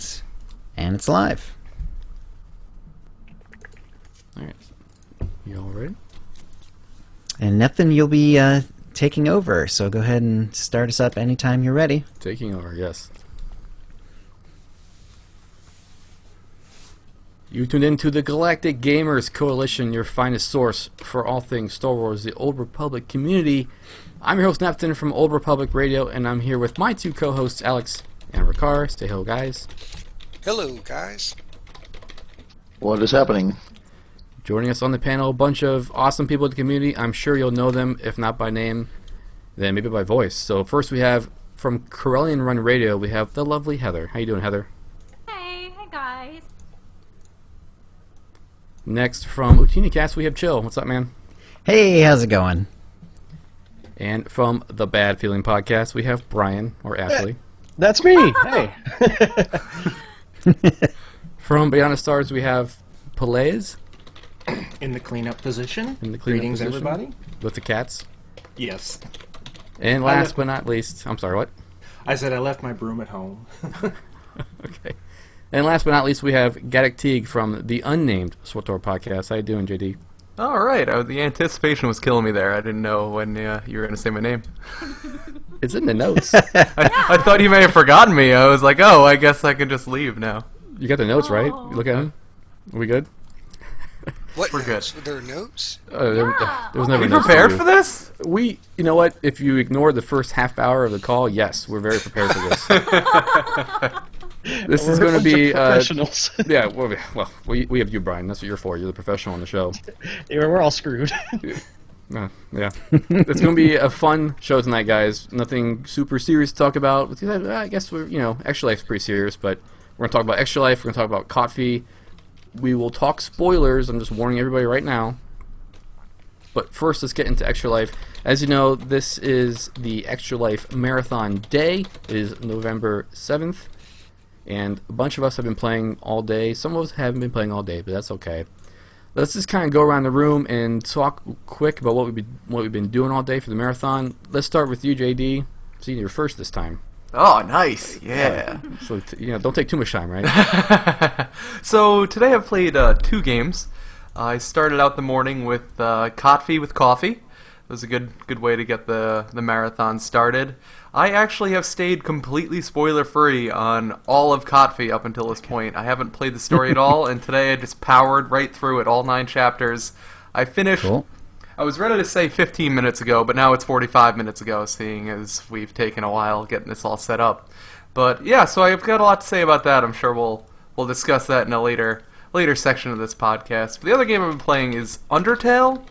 Games, and it's live. Alright. You all ready? And Nathan, you'll be taking over, so go ahead and start us up anytime you're ready. Taking over, yes. You tuned into the Galactic Gamers Coalition, your finest source for all things Star Wars, the Old Republic community. I'm your host, Napton from Old Republic Radio, and I'm here with my two co-hosts, Alex and Ricard. Say hello, guys. Hello, guys. What is happening? Joining us on the panel, a bunch of awesome people in the community. I'm sure you'll know them, if not by name, then maybe by voice. So first we have, from Corellian Run Radio, we have the lovely Heather. How you doing, Heather? Hey guys. Next, from UtiniCast, we have Chill. What's up, man? Hey, how's it going? And from the Bad Feeling Podcast, we have Brian, or Ashley. That's me! Hey! From Beyond the Stars, we have Pelays. In the cleanup position. In the cleanup Greetings, position. everybody. With the cats. Yes. And last but not least, I'm sorry, what? I said I left my broom at home. Okay. And last but not least, we have Galactic from the unnamed SWTOR podcast. How you doing, JD? All right. The anticipation was killing me there. I didn't know when you were going to say my name. It's in the notes. I thought you may have forgotten me. I was like, oh, I guess I can just leave now. You got the notes, right? You look at them. Are we good? What We're notes? good. Were there notes? There was never Are you notes prepared you. for this? You know what? If you ignore the first half hour of the call, yes, we're very prepared for this. This is going to be professionals. Yeah. Well, we have you, Brian. That's what you're for. You're the professional on the show. We're all screwed. Yeah. It's going to be a fun show tonight, guys. Nothing super serious to talk about. I guess Extra Life's pretty serious, but we're going to talk about Extra Life. We're going to talk about Coffee. We will talk spoilers. I'm just warning everybody right now. But first, let's get into Extra Life. As you know, this is the Extra Life Marathon Day. It is November 7th. And a bunch of us have been playing all day. Some of us haven't been playing all day, but that's okay. Let's just kind of go around the room and talk quick about what we've been doing all day for the marathon. Let's start with you, JD. See, you're first this time. Oh, nice. Yeah. So, don't take too much time, right? So today I've played 2 games. I started out the morning with Coffee with Coffee. It was a good way to get the marathon started. I actually have stayed completely spoiler-free on all of Coffee up until this point. I haven't played the story at all, and today I just powered right through it, all 9 chapters. I finished... Cool. I was ready to say 15 minutes ago, but now it's 45 minutes ago, seeing as we've taken a while getting this all set up. But yeah, so I've got a lot to say about that. I'm sure we'll discuss that in a later section of this podcast. But the other game I've been playing is Undertale,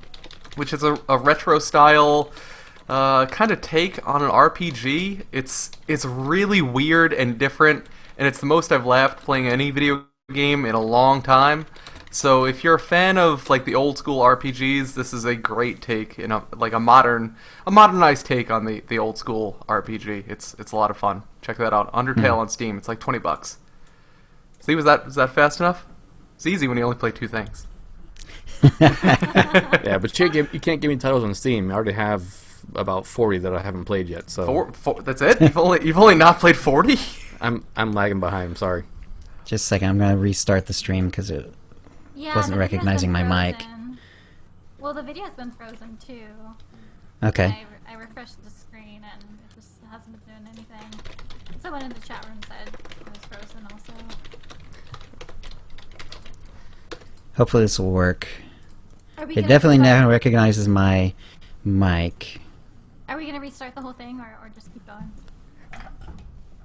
which is a retro style kind of take on an RPG. It's really weird and different, and it's the most I've laughed playing any video game in a long time. So if you're a fan of like the old school RPGs, this is a great take in a modernized take on the old school RPG. It's a lot of fun. Check that out. Undertale on Steam. It's like $20. See, was that fast enough? It's easy when you only play 2 things. Yeah, but you can't give me titles on Steam. I already have about 40 that I haven't played yet. So that's it? You've only not played 40? I'm lagging behind. I'm sorry. Just a second, I'm going to restart the stream because it wasn't the recognizing video's my been mic. frozen. Well, the video's been frozen too. Okay. I refreshed the screen and it just hasn't been doing anything. Someone in the chat room said it was frozen also. Hopefully this will work. Are we It gonna definitely restart- now recognizes my mic. Are we gonna restart the whole thing or just keep going?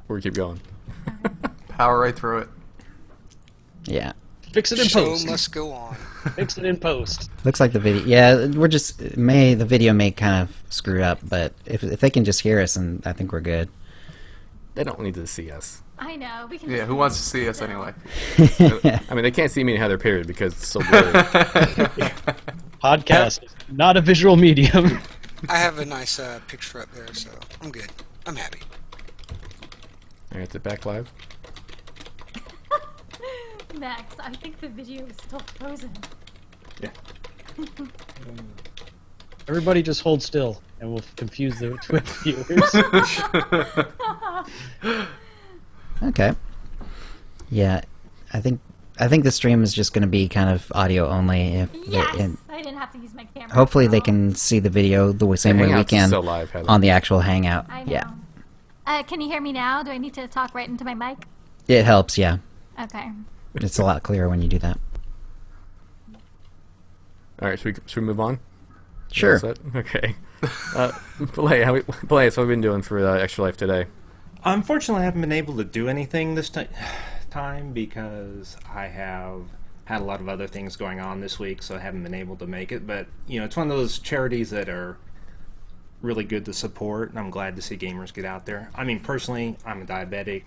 Or keep going. Power right through it. Yeah. Fix it in Show post. must go on. Fix it in post. Looks like the video. Yeah, the video may kind of screw up, but if they can just hear us, and I think we're good. They don't need to see us. I know. We can. Yeah, just who leave wants it to see us still. anyway? I mean, they can't see me and Heather, period, because it's so blurry. Podcast, not a visual medium. I have a nice picture up there, so I'm good. I'm happy. Alright, is it back live? Max, I think the video is still frozen. Yeah. Everybody just hold still, and we'll confuse the Twitch viewers. Okay. Yeah, I think the stream is just going to be kind of audio only. Yes, I didn't have to use my camera. Hopefully they can see the video the same way we Hangout's can still live, Heather. on the actual Hangout. I know. Yeah, Can you hear me now? Do I need to talk right into my mic? it helps. Yeah, Okay. it's a lot clearer when you do that. All right, should we move on? Sure. All set? Okay. Belay, so what have you been doing for Extra Life today? Unfortunately, I haven't been able to do anything this time because I have had a lot of other things going on this week, so I haven't been able to make it. But, you know, it's one of those charities that are really good to support, and I'm glad to see gamers get out there. I mean, personally, I'm a diabetic.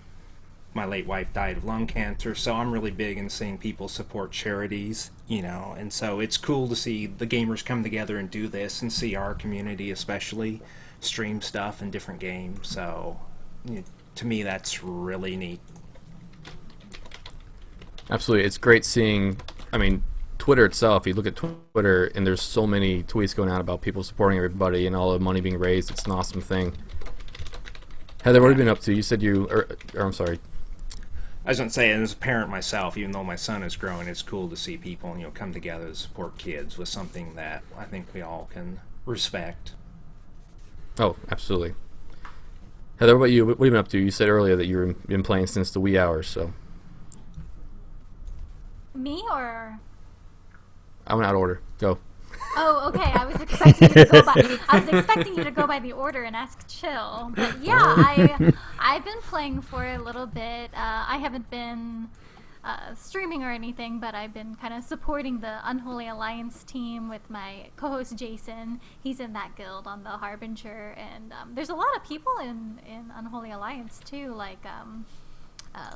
My late wife died of lung cancer, so I'm really big in seeing people support charities, you know, and so it's cool to see the gamers come together and do this and see our community especially stream stuff in different games. So, you know, to me, that's really neat. Absolutely. It's great seeing, I mean, Twitter itself, you look at Twitter and there's so many tweets going out about people supporting everybody and all the money being raised. It's an awesome thing. Heather, what have you been up to? You said or I'm sorry. I was going to say, as a parent myself, even though my son is growing, it's cool to see people, you know, come together to support kids with something that I think we all can respect. Oh, absolutely. Heather, what about you? What have you been up to? You said earlier that you've been playing since the wee hours, so. Me or? I went out of order. Go. Oh, okay. I was expecting you to go by. I was expecting you to go by the order and ask Chill. But yeah, I've been playing for a little bit. I haven't been streaming or anything, but I've been kind of supporting the Unholy Alliance team with my co-host Jason. He's in that guild on the Harbinger, and there's a lot of people in Unholy Alliance too, like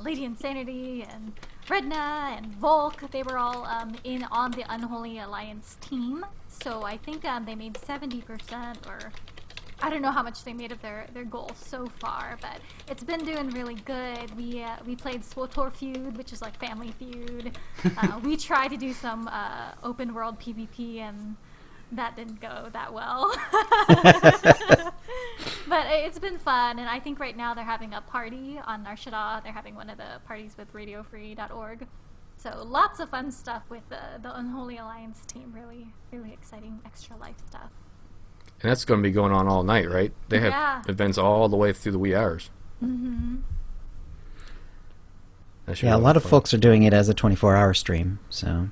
Lady Insanity and Redna and Volk. They were all in on the Unholy Alliance team. So I think they made 70%, or I don't know how much they made of their goal so far, but it's been doing really good. We played SWTOR Feud, which is like Family Feud. We tried to do some open world PvP, and that didn't go that well. But it's been fun, and I think right now they're having a party on Narshada. They're having one of the parties with radiofree.org. So lots of fun stuff with the Unholy Alliance team. Really, really exciting Extra Life stuff. And that's going to be going on all night, right? They have events all the way through the wee hours. Mm-hmm. Yeah, a lot of folks are doing it as a 24-hour stream, so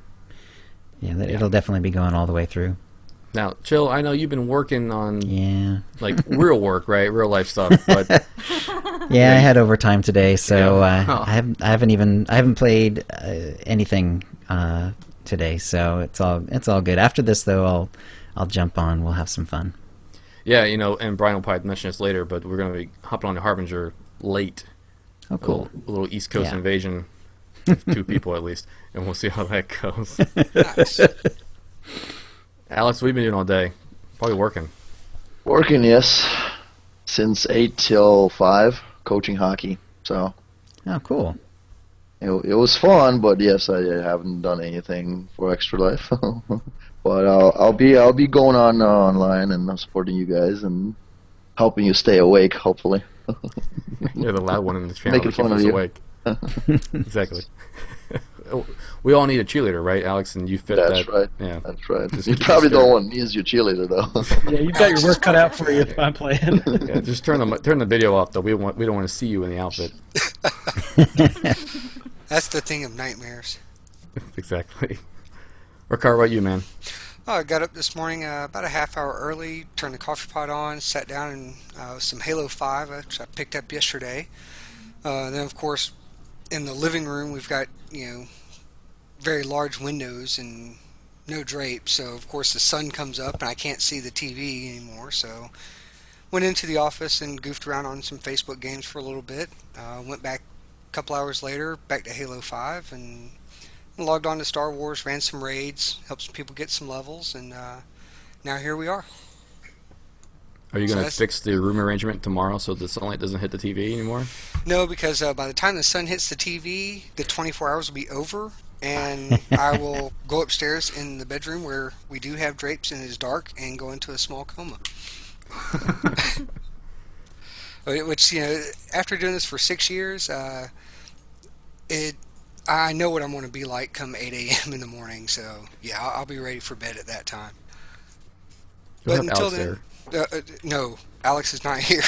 yeah, it'll definitely be going all the way through. Now, Chill, I know you've been working on like real work, right? Real life stuff, but yeah, I had overtime today, so I haven't played anything today, so it's all good. After this, though, I'll jump on. We'll have some fun. Yeah, you know, and Brian will probably mention this later, but we're going to be hopping on the Harbinger late. Oh, cool. A little East Coast invasion, of 2 people at least, and we'll see how that goes. Nice. Alex, what have you been doing all day? Probably working. Working, yes. Since 8 till 5, coaching hockey. So. Oh, cool. It was fun, but yes, I haven't done anything for Extra Life. But I'll be going on online and supporting you guys and helping you stay awake, hopefully. You're the loud one in the channel. Making fun of you. Awake. Exactly. We all need a cheerleader, right, Alex? And you fit that. That's right. Yeah, that's right. You probably don't want me as your cheerleader, though. Yeah, you've got your work cut out for you if I'm playing. Yeah, just turn the video off, though. We don't want to see you in the outfit. That's the thing of nightmares. Exactly. Ricard, what about you, man? Oh, I got up this morning about a half hour early, turned the coffee pot on, sat down and with some Halo 5, which I picked up yesterday. And then, of course, in the living room, we've got, you know, very large windows and no drapes. So, of course, the sun comes up and I can't see the TV anymore. So, went into the office and goofed around on some Facebook games for a little bit. Went back a couple hours later, back to Halo 5, and logged on to Star Wars, ran some raids, helped some people get some levels, and now here we are. Are you going to fix the room arrangement tomorrow so the sunlight doesn't hit the TV anymore? No, because by the time the sun hits the TV, the 24 hours will be over, and I will go upstairs in the bedroom where we do have drapes and it is dark and go into a small coma. Which, you know, after doing this for 6 years, I know what I'm going to be like come 8 a.m. in the morning, so yeah, I'll be ready for bed at that time. You'll But have until Alex then, there. no, Alex is not here.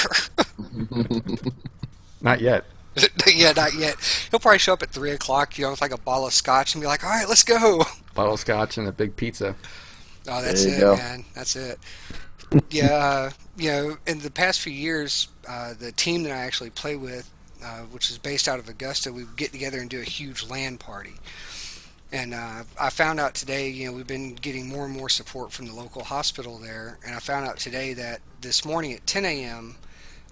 Not yet. Yeah, not yet. He'll probably show up at 3 o'clock, with like a bottle of scotch and be like, all right, let's go. Bottle of scotch and a big pizza. Oh, that's it, man. That's it. Yeah, in the past few years, the team that I actually play with, which is based out of Augusta, we get together and do a huge LAN party. And I found out today, we've been getting more and more support from the local hospital there. And I found out today that this morning at 10 a.m.,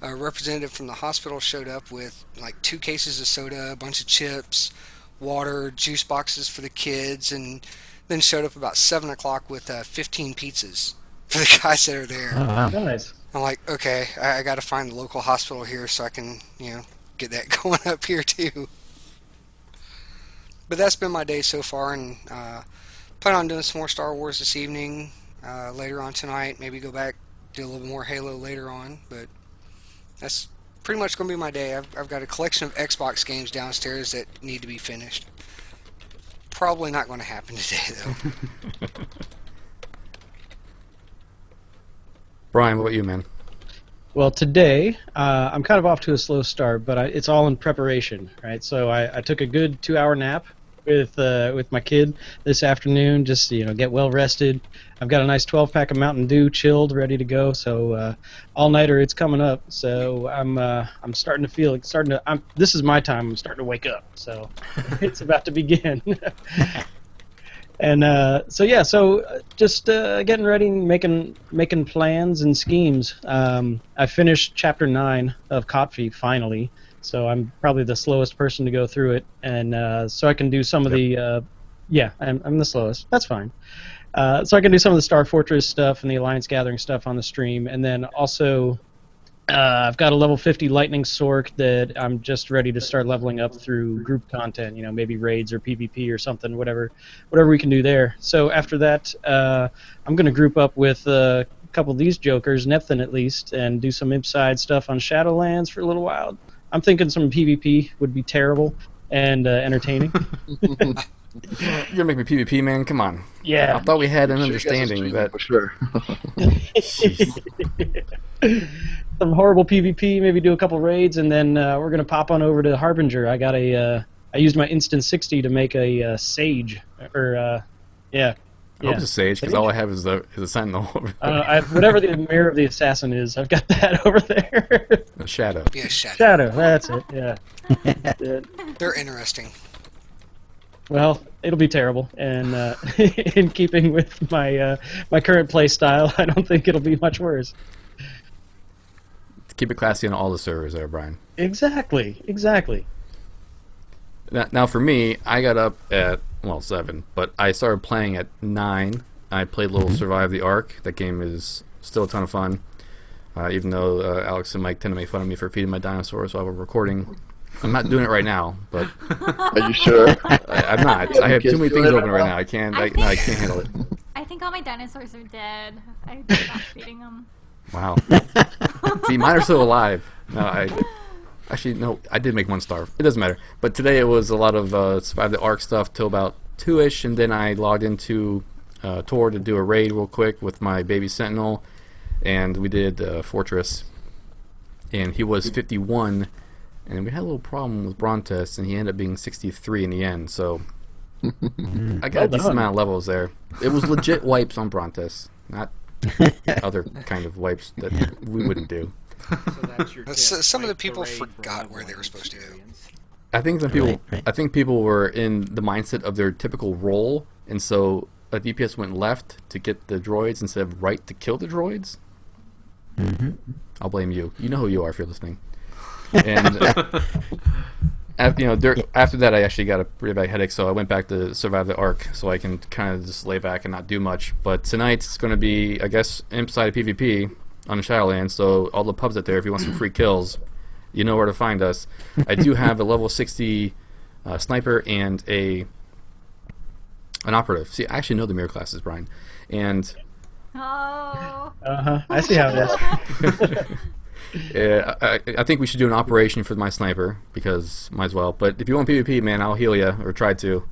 a representative from the hospital showed up with like 2 cases of soda, a bunch of chips, water, juice boxes for the kids, and then showed up about 7 o'clock with 15 pizzas for the guys that are there. Oh, wow. Nice. I'm like, okay, I got to find the local hospital here so I can, get that going up here too. But that's been my day so far, and plan on doing some more Star Wars this evening, later on tonight. Maybe go back, do a little more Halo later on, but that's pretty much going to be my day. I've got a collection of Xbox games downstairs that need to be finished. Probably not going to happen today, though. Brian, what about you, man? Well, today I'm kind of off to a slow start, but it's all in preparation, right? So I took a good 2-hour nap with my kid this afternoon, just get well rested. I've got a nice 12-pack of Mountain Dew, chilled, ready to go. So all nighter, it's coming up. So I'm starting to feel this is my time. I'm starting to wake up. So it's about to begin. And so just getting ready, making plans and schemes. I finished chapter 9 of Kotfi finally, so I'm probably the slowest person to go through it, and so I can do some of the I'm the slowest. That's fine. So I can do some of the Star Fortress stuff and the Alliance Gathering stuff on the stream, and then also I've got a level 50 Lightning Sork that I'm just ready to start leveling up through group content, maybe raids or PvP or something, whatever we can do there. So after that, I'm going to group up with a couple of these jokers, Nepthan at least, and do some Imp-side stuff on Shadowlands for a little while. I'm thinking some PvP would be terrible and entertaining. You're gonna make me PvP, man? Come on. Yeah. I thought we had an understanding that. For sure. Some horrible PvP, maybe do a couple raids, and then we're gonna pop on over to Harbinger. I used my Instant 60 to make a Sage, or I hope it's a Sage, because all I have is a Sentinel over there. Whatever the Mirror of the Assassin is, I've got that over there. A Shadow. Yeah, Shadow, that's it, yeah. They're interesting. Well, it'll be terrible, and in keeping with my current play style, I don't think it'll be much worse. Keep it classy on all the servers there, Brian. Exactly. Now for me, I got up at 7, but I started playing at 9. I played a little Survive the Ark. That game is still a ton of fun, even though Alex and Mike tend to make fun of me for feeding my dinosaurs while we're recording. I'm not doing it right now, but Are you sure? I'm not. I have too many things open right now. I can't handle it. I think all my dinosaurs are dead. I stopped feeding them. Wow. See, mine are still alive. No, I did make one starve. It doesn't matter. But today it was a lot of Survive the Ark stuff till about 2-ish, and then I logged into Tor to do a raid real quick with my baby Sentinel, and we did Fortress. And he was 51, and we had a little problem with Brontes, and he ended up being 63 in the end, so I got a decent amount of levels there. It was legit wipes on Brontes, not other kind of wipes that we wouldn't do. So that's your tip, Some of the wipe people raid for forgot where level they were one supposed to go. experience. I think some people, Right. I think people were in the mindset of their typical role, and so a DPS went left to get the droids instead of right to kill the droids. I'll blame you. You know who you are if you're listening. And after that, I actually got a pretty bad headache, so I went back to Survive the Ark, so I can kind of just lay back and not do much. But tonight it's going to be, I guess, Imp-side PvP on Shadowlands, so all the pubs out there, if you want some free kills, you know where to find us. I do have a level 60 sniper and an operative. See, I actually know the mirror classes, Brian. And Oh. I see how it is. Yeah, I think we should do an operation for my sniper because might as well. But if you want PvP, man, I'll heal you or try to.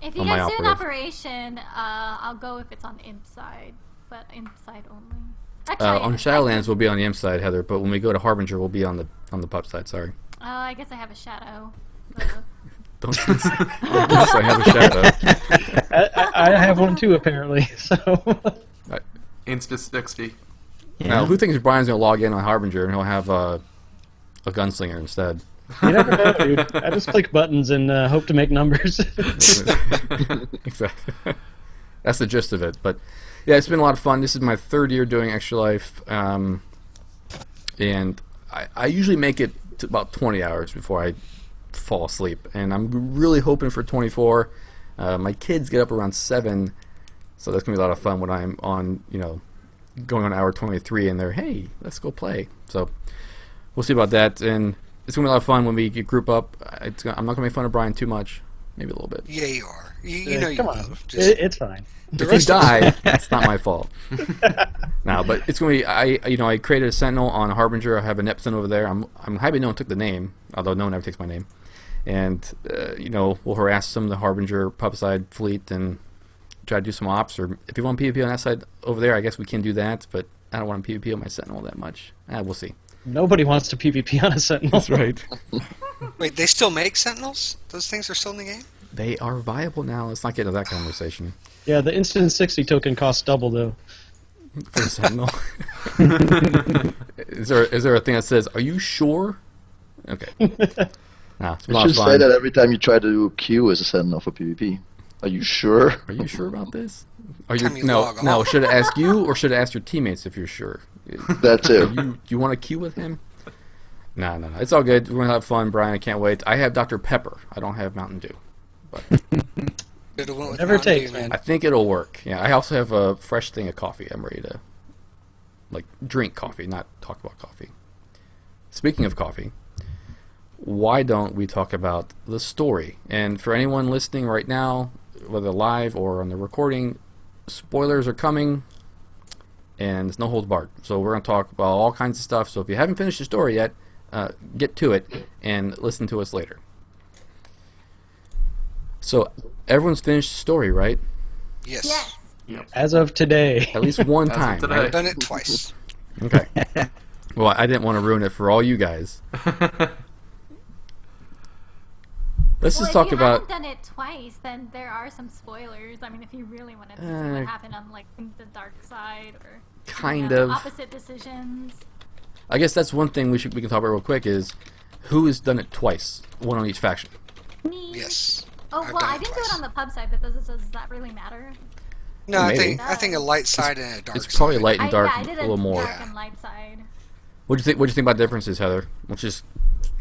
If you on my guys do an operative. operation, I'll go if it's on imp side, but imp side only. On Shadowlands, we'll be on the imp side, Heather. But when we go to Harbinger, we'll be on the pup side. Sorry. I guess I have a shadow. Don't say I have a shadow. I have one too, apparently. So Insta 60. Yeah. Now, who thinks Brian's gonna log in on Harbinger and he'll have a gunslinger instead? you never know, dude. I just click buttons and hope to make numbers. Exactly. That's the gist of it. But yeah, it's been a lot of fun. This is my 3rd year doing Extra Life, and I usually make it to about 20 hours before I fall asleep, and I'm really hoping for 24. My kids get up around 7, so that's gonna be a lot of fun when I'm on, going on hour 23, and they're, hey, let's go play. So we'll see about that, and it's gonna be a lot of fun when we group up. I'm not gonna make fun of Brian too much, maybe a little bit. Yeah, you are. You know you Come will. on, Just, it's fine. If you die, it's not my fault. No, but it's gonna be. I created a Sentinel on Harbinger. I have an Epson over there. I'm happy no one took the name, although no one ever takes my name. And we'll harass some of the Harbinger pub side fleet and try to do some ops. Or if you want PvP on that side over there, I guess we can do that. But I don't want to PvP on my Sentinel that much. We'll see. Nobody wants to PvP on a Sentinel. That's right. wait, they still make Sentinels? Those things are still in the game? They are viable now. Let's not get into that conversation. Yeah, the Instant 60 token costs double, though. For the Sentinel. Is there a thing that says, "Are you sure?" Okay. Nah, it's been a You lot of should say fun. that every time you try to queue as a Sentinel for PvP. Are you sure? Are you sure about this? Are you Time you log no? off. Should I ask you or should I ask your teammates if you're sure? That too. Do you want to queue with him? No. It's all good. We're gonna have fun, Brian. I can't wait. I have Dr. Pepper. I don't have Mountain Dew. But It went with Whatever it Mountain takes, Dew, man. I think it'll work. Yeah. I also have a fresh thing of coffee. I'm ready to drink coffee, not talk about coffee. Speaking of coffee, why don't we talk about the story? And for anyone listening right now, whether live or on the recording, spoilers are coming, and it's no holds barred. So we're going to talk about all kinds of stuff. So if you haven't finished the story yet, get to it and listen to us later. So everyone's finished the story, right? Yes. Yes. As of today. At least one As of time. today. Right? I've done it twice. Okay. Well, I didn't want to ruin it for all you guys. Let's just talk if you about. haven't done it twice, then there are some spoilers. I mean, if you really wanted to see Uh, what happened on the dark side or Kind the of. opposite decisions. I guess that's one thing we can talk about real quick is who has done it twice, one on each faction. Me. Yes. Oh I've well, done I it didn't do twice. it on the pub side, but does that really matter? No, I Maybe. think a light side and a dark side. It's probably light and dark I did a little more. dark and light side. What do you think? What do you think about differences, Heather? Let's just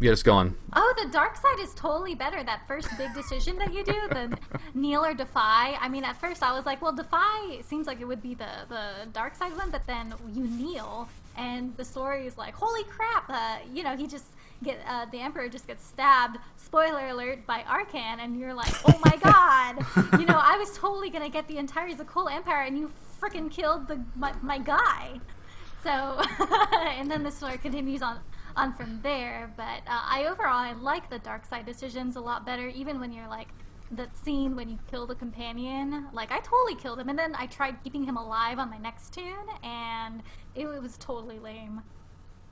get us going. Oh, the dark side is totally better. That first big decision that you do, the kneel or defy. I mean, at first I was like, well, defy seems like it would be the dark side one, but then you kneel, and the story is like, holy crap! He just the Emperor just gets stabbed. Spoiler alert by Arcan, and you're like, oh my god! I was totally gonna get the entire Zakul Empire, and you freaking killed my guy. So, and then the story continues on from there. But I like the dark side decisions a lot better. Even when you're like that scene when you kill the companion, like I totally killed him, and then I tried keeping him alive on my next tune, and it was totally lame.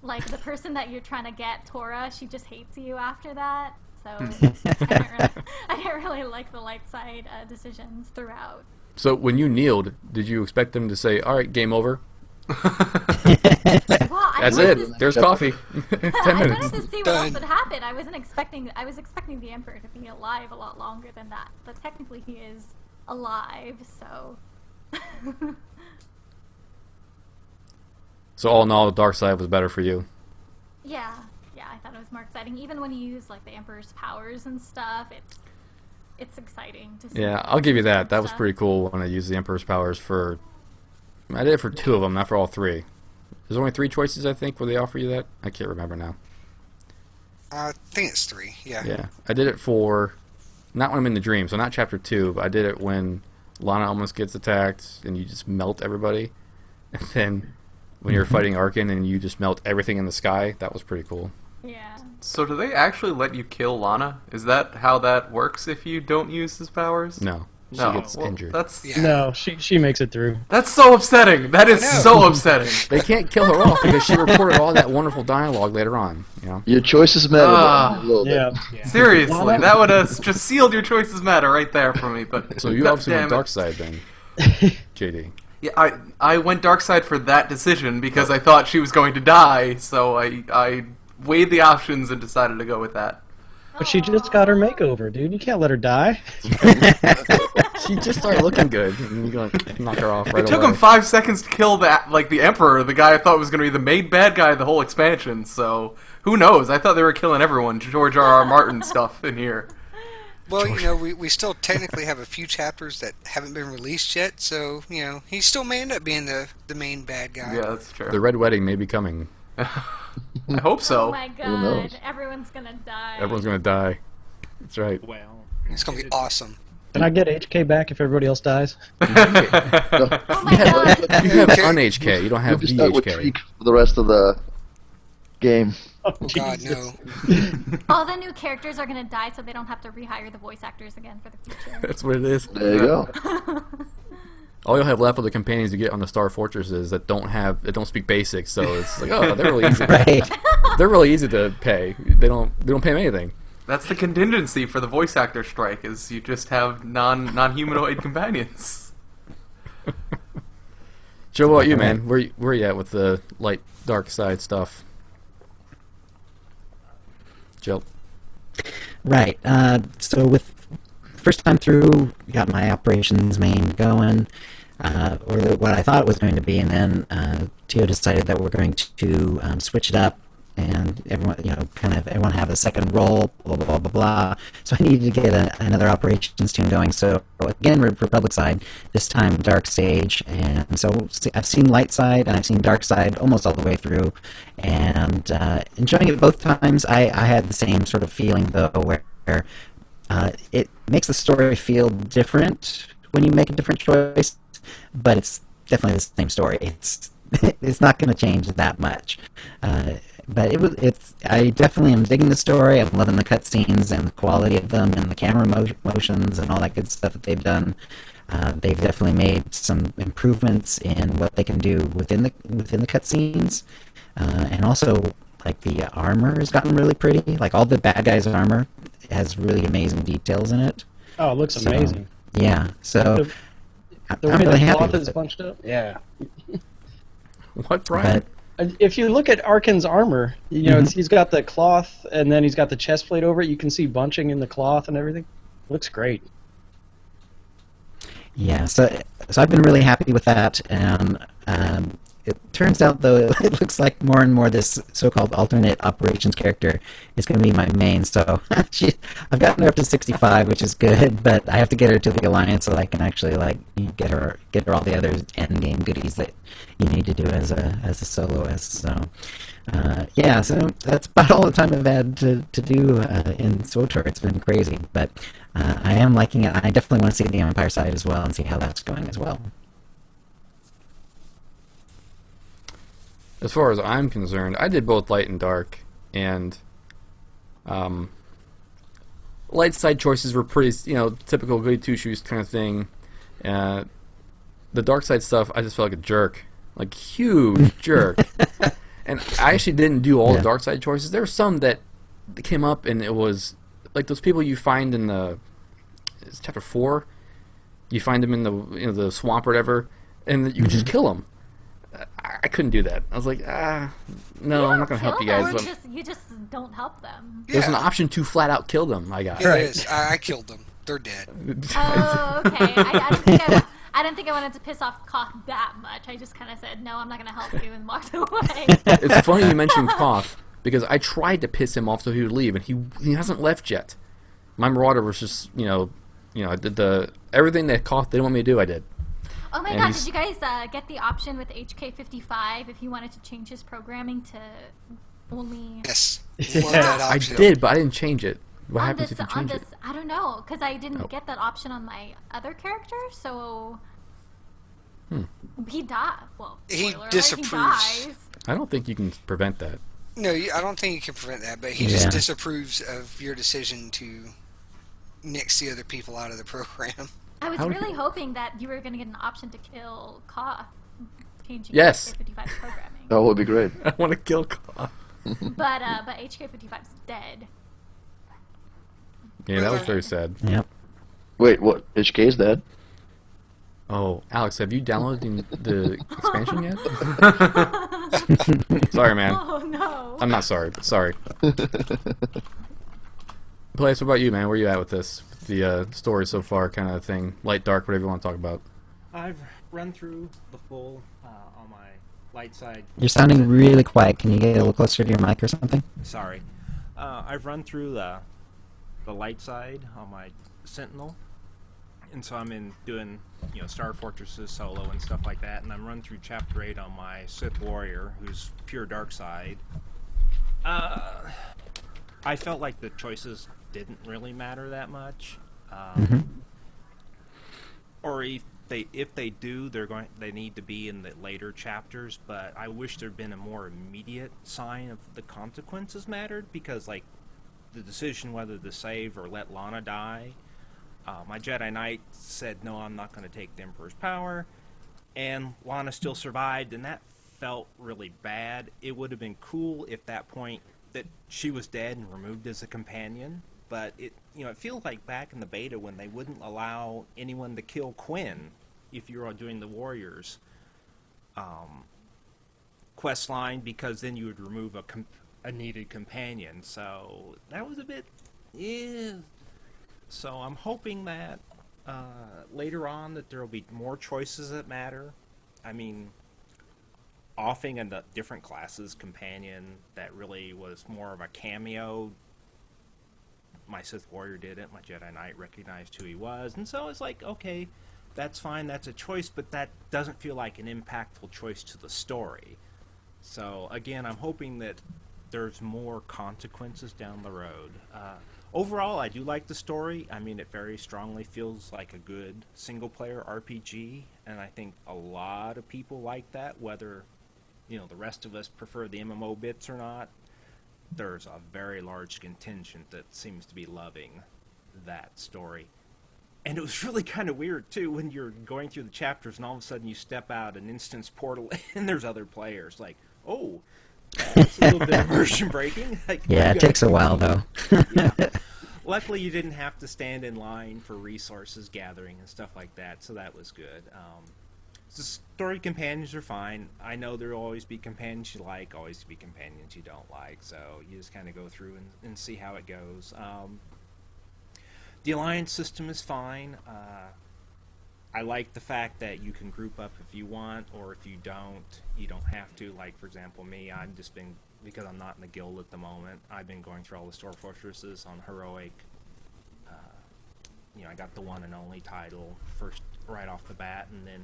Like the person that you're trying to get, Tora, she just hates you after that. So I didn't really like the light side decisions throughout. So when you kneeled, did you expect them to say, "All right, game over"? Well, That's it. There's coffee. 10 I minutes. wanted to see what else would happen. I was expecting the Emperor to be alive a lot longer than that, but technically he is alive. So. So all in all, the dark side was better for you. Yeah, I thought it was more exciting. Even when you use like the Emperor's powers and stuff, it's exciting to see. Yeah, I'll give you that. That was stuff. pretty cool when I used the Emperor's powers for. I did it for 2 of them, not for all 3. There's only 3 choices, I think, where they offer you that. I can't remember now. I think it's 3. Yeah. Yeah, I did it for not when I'm in the dream, so not chapter 2, but I did it when Lana almost gets attacked and you just melt everybody, and then when you're fighting Arkin and you just melt everything in the sky. That was pretty cool. Yeah. So do they actually let you kill Lana? Is that how that works if you don't use his powers? No. She No. gets Well, injured. No, she makes it through. That's so upsetting. That is so upsetting. They can't kill her off because she recorded all that wonderful dialogue later on. You know. Your choices matter a little bit. Yeah. Seriously, that would have just sealed your choices matter right there for me. But So you obviously went dark side then, JD. Yeah, I went dark side for that decision because I thought she was going to die. So I weighed the options and decided to go with that. But she just got her makeover, dude. You can't let her die. She just started looking good, and you're gonna knock her off right away. It took him 5 seconds to kill the Emperor, the guy I thought was going to be the main bad guy of the whole expansion. So who knows? I thought they were killing everyone. George R.R. Martin stuff in here. Well, we still technically have a few chapters that haven't been released yet, so, he still may end up being the main bad guy. Yeah, that's true. The Red Wedding may be coming. I hope so. Oh my god, everyone's gonna die. Everyone's gonna die. That's right. Well, It's going to be awesome. Can I get HK back if everybody else dies? Oh my god. You have un-HK. You don't have You'll be stuck with VHK. Treek for the rest of the game. Oh, God, no. All the new characters are gonna die, so they don't have to rehire the voice actors again for the future. That's what it is. There you go. All you'll have left are the companions you get on the Star Fortresses that don't speak basic. So it's like, oh, they're really easy. Right. They're really easy to pay. They don't pay them anything. That's the contingency for the voice actor strike, is you just have non-humanoid companions. Joe, what about you, man? Where you at with the light, dark side stuff? Joe. Right. So with first time through, got my operations main going, or what I thought it was going to be, and then Tio decided that we're going to switch it up, and everyone, everyone have a second role, blah blah blah blah blah. So I needed to get another operations team going. So again, we're Republic side, this time Dark Sage, and so I've seen Light Side and I've seen Dark Side almost all the way through, and enjoying it both times. I had the same sort of feeling though, where it makes the story feel different when you make a different choice, but it's definitely the same story. It's not going to change that much. But I definitely am digging the story. I'm loving the cutscenes and the quality of them and the camera motions and all that good stuff that they've done. They've definitely made some improvements in what they can do within the cutscenes, and also like the armor has gotten really pretty. Like all the bad guys' armor has really amazing details in it. Oh, it looks amazing. Yeah, so The way I'm really the happy cloth with is it. bunched up. Yeah. What, Brian? If you look at Arkin's armor, he's got the cloth and then he's got the chest plate over it. You can see bunching in the cloth and everything. Looks great. Yeah, so I've been really happy with that, and it turns out though it looks like more and more this so-called alternate operations character is going to be my main. So I've gotten her up to 65, which is good, but I have to get her to the Alliance so I can actually get her all the other end game goodies that you need to do as a soloist. So yeah, so that's about all the time I've had to do in SWTOR. It's been crazy, but I am liking it. I definitely want to see the Empire side as well and see how that's going as well. As far as I'm concerned, I did both light and dark, and light side choices were pretty, typical goody two shoes kind of thing. The dark side stuff, I just felt like a jerk, like huge jerk. And I actually didn't do all the dark side choices. There were some that came up, and it was like those people you find in it's chapter 4. You find them in the swamp or whatever, and you just kill them. I couldn't do that. I was like, no, I'm not going to help you guys. You just don't help them. There's an option to flat out kill them. I got Yeah, there is. I killed them. They're dead. Oh, okay. I didn't think I wanted to piss off Koth that much. I just kind of said, no, I'm not going to help you, and walked away. It's funny you mentioned Koth, because I tried to piss him off so he would leave, and he hasn't left yet. My Marauder was just, I did everything that Koth didn't want me to do, I did. Oh my god, did you guys get the option with HK55 if you wanted to change his programming to only... Yes. Love that I option. did, but I didn't change it. What happens if you change it? I don't know, because I didn't get that option on my other character, so... He died. Well, He spoiler alert, disapproves. He dies. I don't think you can prevent that. No, I don't think you can prevent that, but he just disapproves of your decision to nix the other people out of the program. I was really hoping that you were going to get an option to kill Koth, changing Yes. HK55's programming. That would be great. I want to kill Claw. But HK55's dead. Yeah, that was very sad. Yep. Wait, what? HK is dead? Oh, Alex, have you downloaded the expansion yet? Sorry, man. Oh no. I'm not sorry, but sorry. Place, what about you, man? Where you at with this? The story so far kind of thing? Light, dark, whatever you want to talk about. I've run through the full on my light side. You're sounding really quiet. Can you get a little closer to your mic or something? Sorry. I've run through the light side on my Sentinel. And so I'm doing, Star Fortresses solo and stuff like that, and I'm run through Chapter 8 on my Sith Warrior, who's pure dark side. I felt like the choices didn't really matter that much. Or if they do, they need to be in the later chapters, but I wish there'd been a more immediate sign of the consequences mattered, because, like, the decision whether to save or let Lana die, my Jedi Knight said, no, I'm not going to take the Emperor's power, and Lana still survived, and that felt really bad. It would have been cool if that point that she was dead and removed as a companion, but it feels like back in the beta when they wouldn't allow anyone to kill Quinn if you were doing the Warriors quest line, because then you would remove a needed companion, so that was a bit So I'm hoping that later on that there will be more choices that matter. I mean, offing a different classes companion that really was more of a cameo. My Sith Warrior did it, my Jedi Knight recognized who he was, and so it's like, okay, that's fine, that's a choice, but that doesn't feel like an impactful choice to the story. So again, I'm hoping that there's more consequences down the road. Overall, I do like the story. I mean, it very strongly feels like a good single-player RPG, and I think a lot of people like that, whether, the rest of us prefer the MMO bits or not. There's a very large contingent that seems to be loving that story. And it was really kind of weird, too, when you're going through the chapters and all of a sudden you step out an instance portal and there's other players. Like, oh, that's a little bit of immersion breaking. Like, Yeah, it takes a while, though. Yeah. Luckily, you didn't have to stand in line for resources gathering and stuff like that, so that was good. The story companions are fine. I know there will always be companions you like, always be companions you don't like, so you just kind of go through and see how it goes. The alliance system is fine. I like the fact that you can group up if you want, or if you don't have to. Like, for example, me, I've just been, because I'm not in the guild at the moment, I've been going through all the Star Fortresses on Heroic. I got the one and only title first right off the bat, and then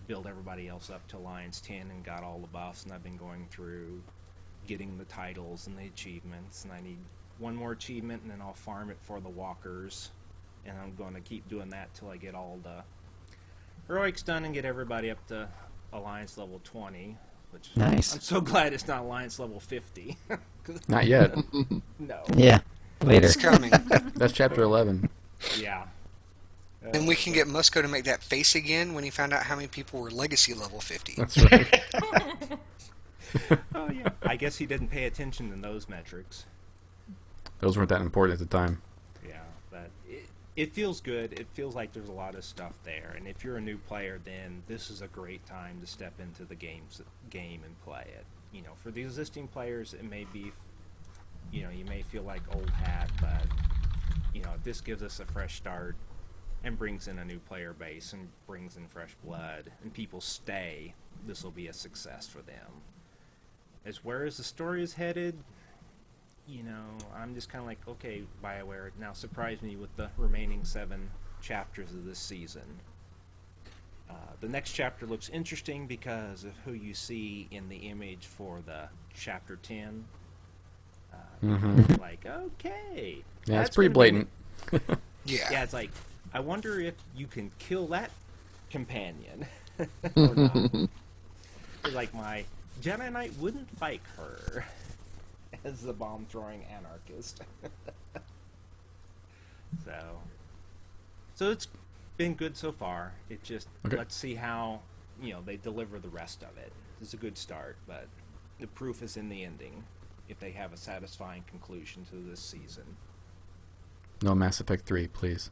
build everybody else up to Alliance 10 and got all the buffs, and I've been going through getting the titles and the achievements, and I need one more achievement, and then I'll farm it for the walkers, and I'm going to keep doing that till I get all the Heroics done and get everybody up to Alliance level 20, which Nice. I'm so glad it's not Alliance level 50. Not yet. No. Yeah, later. It's coming. That's chapter 11. Yeah. And we can get Musco to make that face again when he found out how many people were legacy level 50. That's right. Oh, yeah. I guess he didn't pay attention to those metrics. Those weren't that important at the time. Yeah, but it feels good. It feels like there's a lot of stuff there. And if you're a new player, then this is a great time to step into the game and play it. For the existing players, it may be, you may feel like old hat, but, this gives us a fresh start and brings in a new player base and brings in fresh blood, and people stay, this will be a success for them. As where as the story is headed, I'm just kind of like, okay, BioWare, now surprise me with the remaining 7 chapters of this season. The next chapter looks interesting because of who you see in the image for the chapter 10. Like, okay. Yeah, it's pretty blatant. Yeah. Yeah, it's like, I wonder if you can kill that companion. Or not. Like my Jedi Knight wouldn't fight her as the bomb-throwing anarchist. So it's been good so far. It just let's see how they deliver the rest of it. It's a good start, but the proof is in the ending. If they have a satisfying conclusion to this season. No Mass Effect 3, please.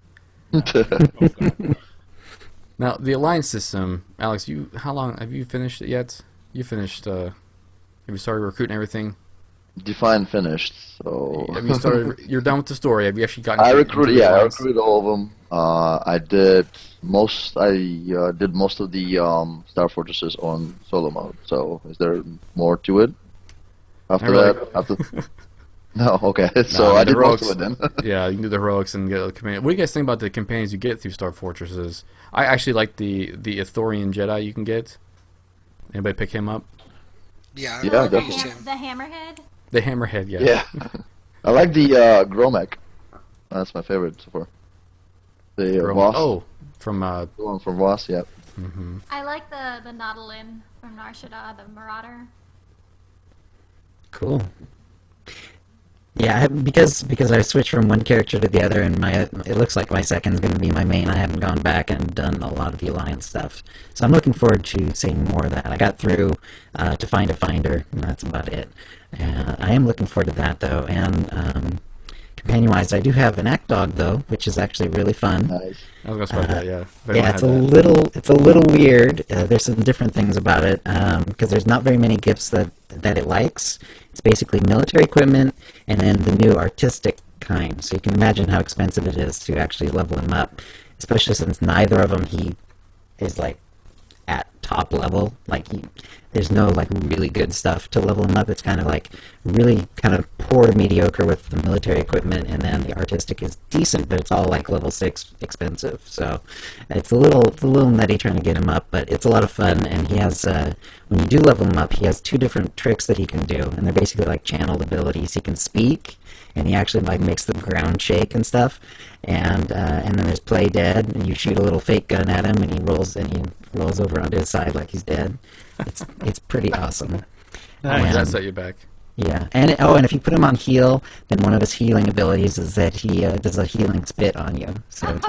No. Oh, God. Now the alliance system, Alex. How long have you finished it yet? You finished. Have you started recruiting everything? Define finished. So Have you started? You're done with the story. Have you actually gotten? I recruited. Yeah, I recruited all of them. I did most. I did most of the Star Fortresses on solo mode. So is there more to it? After that, no. Okay. So I did most of it then. Yeah, you can do the heroics and get the companions. What do you guys think about the companions you get through Star Fortresses? I actually like the Ithorian Jedi you can get. Anybody pick him up? Yeah, I Yeah, used definitely. him. The hammerhead. The Hammerhead, yeah. Yeah. I like the Gromek. That's my favorite so far. The Voss. Oh, from The one from Voss, yeah. I like the Nautilin from Nar Shaddaa, the Marauder. Cool. Yeah, because I switched from one character to the other, and it looks like my second's going to be my main. I haven't gone back and done a lot of the Alliance stuff, so I'm looking forward to seeing more of that. I got through to find a finder, and that's about it. I am looking forward to that though, and companion-wise, I do have an act dog though, which is actually really fun. Nice. I was gonna say that, yeah. Yeah, it's a little weird. There's some different things about it because there's not very many gifts that it likes. It's basically military equipment and then the new artistic kind. So you can imagine how expensive it is to actually level him up, especially since neither of them he is like at top level. Like there's no like really good stuff to level him up. It's kind of like really kind of poor to mediocre with the military equipment, and then the artistic is decent, but it's all like level 6 expensive. So it's a little nutty trying to get him up, but it's a lot of fun. And he has when you do level him up, he has 2 different tricks that he can do, and they're basically like channeled abilities. He can speak, and he actually like makes the ground shake and stuff. And then there's play dead, and you shoot a little fake gun at him, and he rolls over onto his side like he's dead. It's pretty awesome. Nice. That set you back. Yeah, and if you put him on heal, then one of his healing abilities is that he does a healing spit on you. So it's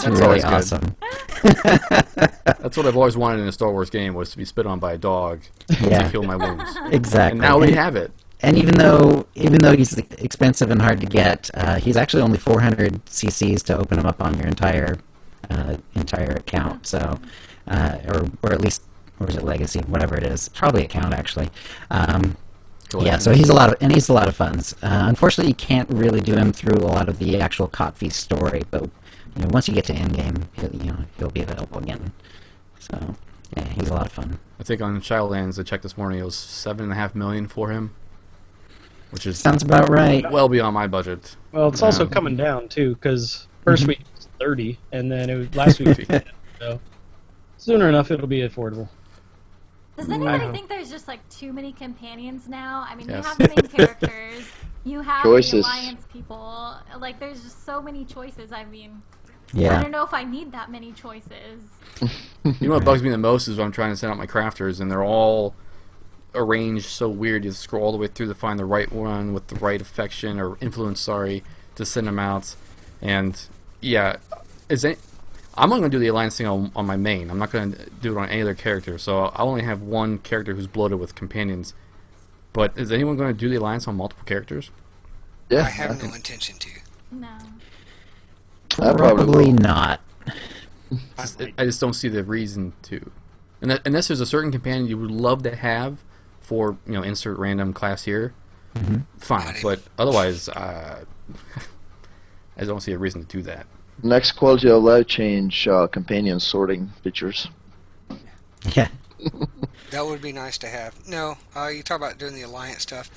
really awesome. That's what I've always wanted in a Star Wars game, was to be spit on by a dog to heal my wounds. Exactly. And now we have it. And even though he's expensive and hard to get, he's actually only 400 CCs to open him up on your entire account. So, or at least, or is it legacy? Whatever it is, probably account actually. Yeah, so he's a lot of fun. Unfortunately, you can't really do him through a lot of the actual Kotfi story, but once you get to endgame, he'll be available again. So yeah, he's a lot of fun. I think on Shadowlands, I checked this morning, it was $7.5 million for him, which is sounds about right. Well beyond my budget. Well, it's also coming down too, because first week was 30, and then it was last week. So sooner enough, it'll be affordable. Does anybody think there's just like too many companions now? I mean, you have the main characters, you have Choices. the alliance people. Like, there's just so many choices. I mean, Yeah. I don't know if I need that many choices. You know what bugs me the most is when I'm trying to send out my crafters, and they're all arranged so weird. You scroll all the way through to find the right one with the right affection or influence, to send them out. And yeah, I'm not going to do the alliance thing on my main. I'm not going to do it on any other character. So I'll only have one character who's bloated with companions. But is anyone going to do the alliance on multiple characters? Yeah, I have no intention to. No. I Probably not. I just don't see the reason to. Unless there's a certain companion you would love to have for, insert random class here, fine. But otherwise, I don't see a reason to do that. Next quality of life change, companion sorting features. Yeah. That would be nice to have. No, you talk about doing the alliance stuff.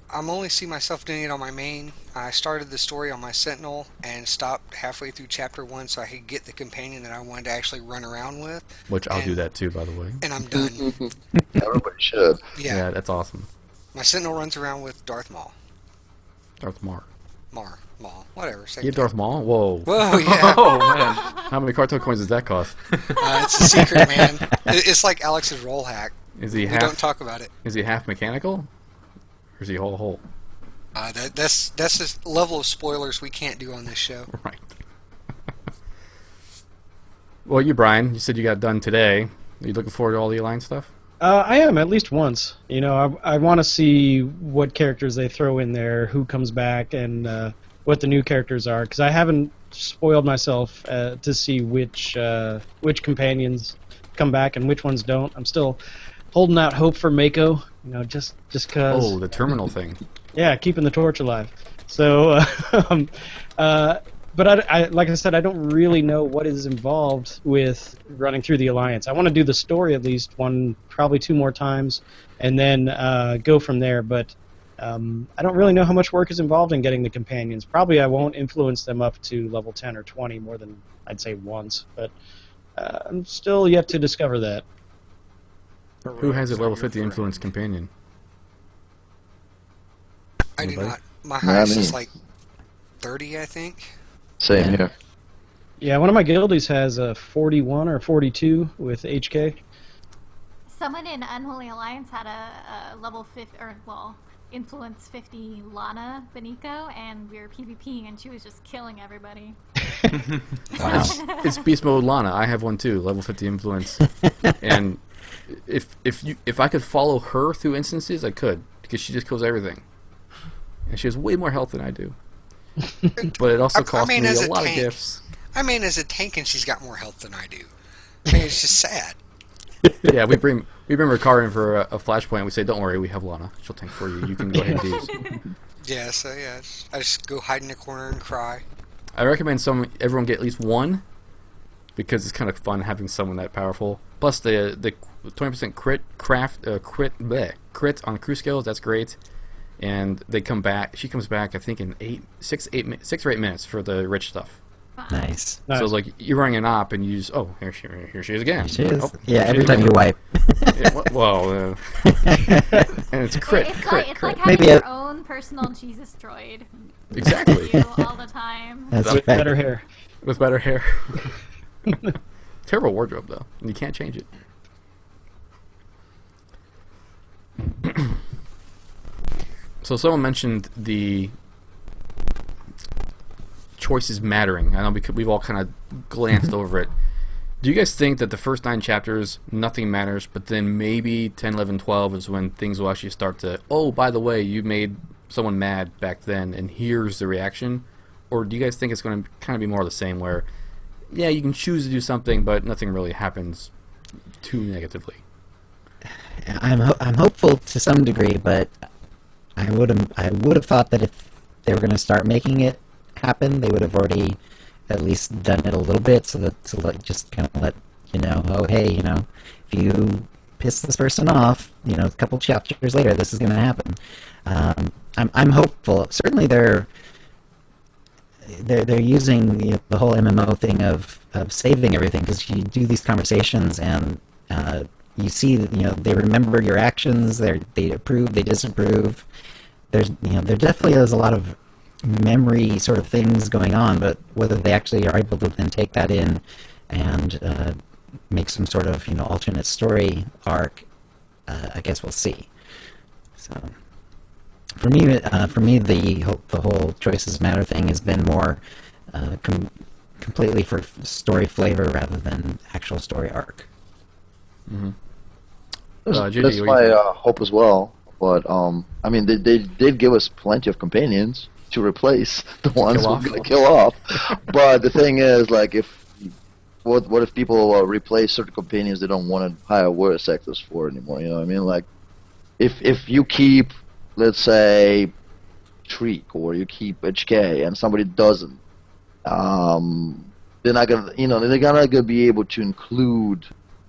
I'm only see myself doing it on my main. I started the story on my Sentinel and stopped halfway through chapter 1 so I could get the companion that I wanted to actually run around with. Which I'll do that too, by the way. And I'm done. Everybody should. Yeah, that's awesome. My Sentinel runs around with Darth Maul. Darth Maul. Maul, whatever. Same You thing. Darth Maul? Whoa. Whoa, yeah. Oh man. How many cartel coins does that cost? It's a secret, man. It's like Alex's roll hack. Is he We don't talk about it. Is he half mechanical? Or is he whole? That's a level of spoilers we can't do on this show. Right. Well, you, Brian, you said you got done today. Are you looking forward to all the Alliance stuff? I am, at least once. You know, I want to see what characters they throw in there, who comes back, and what the new characters are, because I haven't spoiled myself to see which companions come back and which ones don't. I'm still holding out hope for Mako, you know, just because. Oh, the terminal thing. Yeah, keeping the torch alive. So, but I like I said, I don't really know what is involved with running through the Alliance. I want to do the story at least probably 2 more times, and then go from there. But I don't really know how much work is involved in getting the companions. Probably I won't influence them up to level 10 or 20 more than I'd say once. But I'm still yet to discover that. Who has a level 50 influence companion? I do Anybody? not. My highest is like 30, I think. Same here. Yeah, one of my guildies has a 41 or 42 with HK. Someone in Unholy Alliance had a level 50, or well, influence 50 Lana Beniko, and we were PvPing, and she was just killing everybody. Wow. It's Beast Mode Lana. I have one too, level 50 influence. And if I could follow her through instances, I could, because she just kills everything. And she has way more health than I do. But it also costs me a lot of gifts. I mean, as a tank, and she's got more health than I do. I mean, it's just sad. Yeah, we bring Ricard in for a flashpoint. And we say, "Don't worry, we have Lana. She'll tank for you. You can go ahead and do this." Yeah, so yeah, I just go hide in a corner and cry. I recommend everyone get at least one, because it's kind of fun having someone that powerful. Plus the 20% crit on crew skills. That's great. And they come back. She comes back, I think, in 6 or 8 minutes for the rich stuff. Nice. So it's like you're running an op, and you just here she is again. She is. Oh, yeah, every time you wipe. Yeah, well, and it's crit. It's crit. like having Maybe your own personal Jesus droid. Exactly. You all the time. That's With right. better hair. With better hair. Terrible wardrobe though, and you can't change it. So someone mentioned the choices mattering. I know we've all kind of glanced over it. Do you guys think that the first 9 chapters, nothing matters, but then maybe 10, 11, 12 is when things will actually start to, oh, by the way, you made someone mad back then, and here's the reaction? Or do you guys think it's going to kind of be more of the same, where, yeah, you can choose to do something, but nothing really happens too negatively? I'm hopeful to some degree, but I would have thought that if they were going to start making it happen, they would have already at least done it a little bit, so that just kind of let you know, oh hey, you know, if you piss this person off, you know, a couple chapters later, this is going to happen. I'm hopeful. Certainly, they're using, you know, the whole MMO thing of saving everything, because you do these conversations and you see, you know, they remember your actions. They approve, they disapprove. There definitely is a lot of memory sort of things going on, but whether they actually are able to then take that in and make some sort of, you know, alternate story arc, I guess we'll see. So for me, the whole choices matter thing has been more completely for story flavor rather than actual story arc. Mm-hmm. That's my hope as well. But I mean, they did give us plenty of companions to replace the ones we're gonna kill off. But the thing is, like, what if people replace certain companions they don't want to hire war sectors for anymore? You know what I mean? Like, if you keep, let's say, Treek, or you keep HK, and somebody doesn't, they're not gonna, you know, they're not gonna be able to include,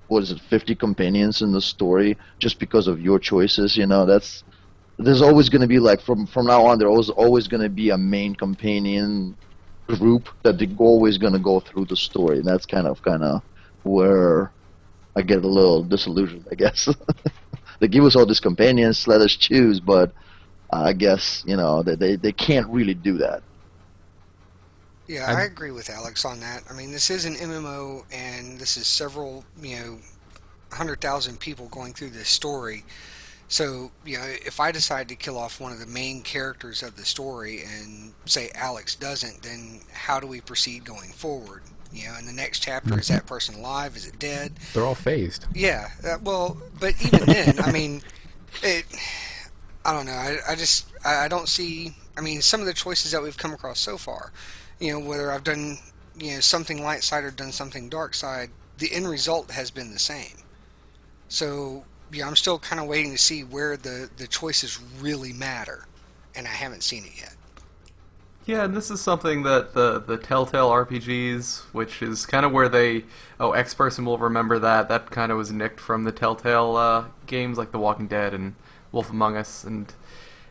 what is it, 50 companions in the story just because of your choices. You know, there's always going to be, like, from now on, there's always going to be a main companion group that they're always going to go through the story, and that's kind of where I get a little disillusioned, I guess. They give us all these companions, let us choose, but I guess, you know, they can't really do that. Yeah, I agree with Alex on that. I mean, this is an MMO, and this is several, 100,000 people going through this story. So, if I decide to kill off one of the main characters of the story and say Alex doesn't, then how do we proceed going forward? In the next chapter, is that person alive? Is it dead? They're all phased. Yeah, well, but even then, I mean, I don't know. I don't see, some of the choices that we've come across so far, whether I've done, something light side or done something dark side, the end result has been the same. So, I'm still kind of waiting to see where the choices really matter, and I haven't seen it yet. Yeah, and this is something that the Telltale RPGs, which is kind of where X person will remember that kind of was nicked from the Telltale games like The Walking Dead and Wolf Among Us, and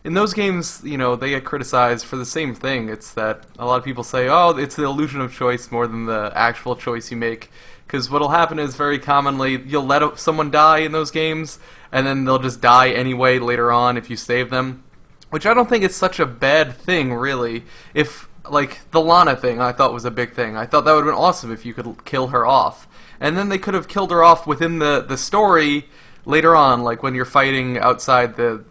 in those games, they get criticized for the same thing. It's that a lot of people say, oh, it's the illusion of choice more than the actual choice you make. Because what'll happen is very commonly you'll let someone die in those games, and then they'll just die anyway later on if you save them. Which I don't think is such a bad thing, really. If, like, the Lana thing I thought was a big thing. I thought that would have been awesome if you could kill her off. And then they could have killed her off within the story later on, like when you're fighting outside the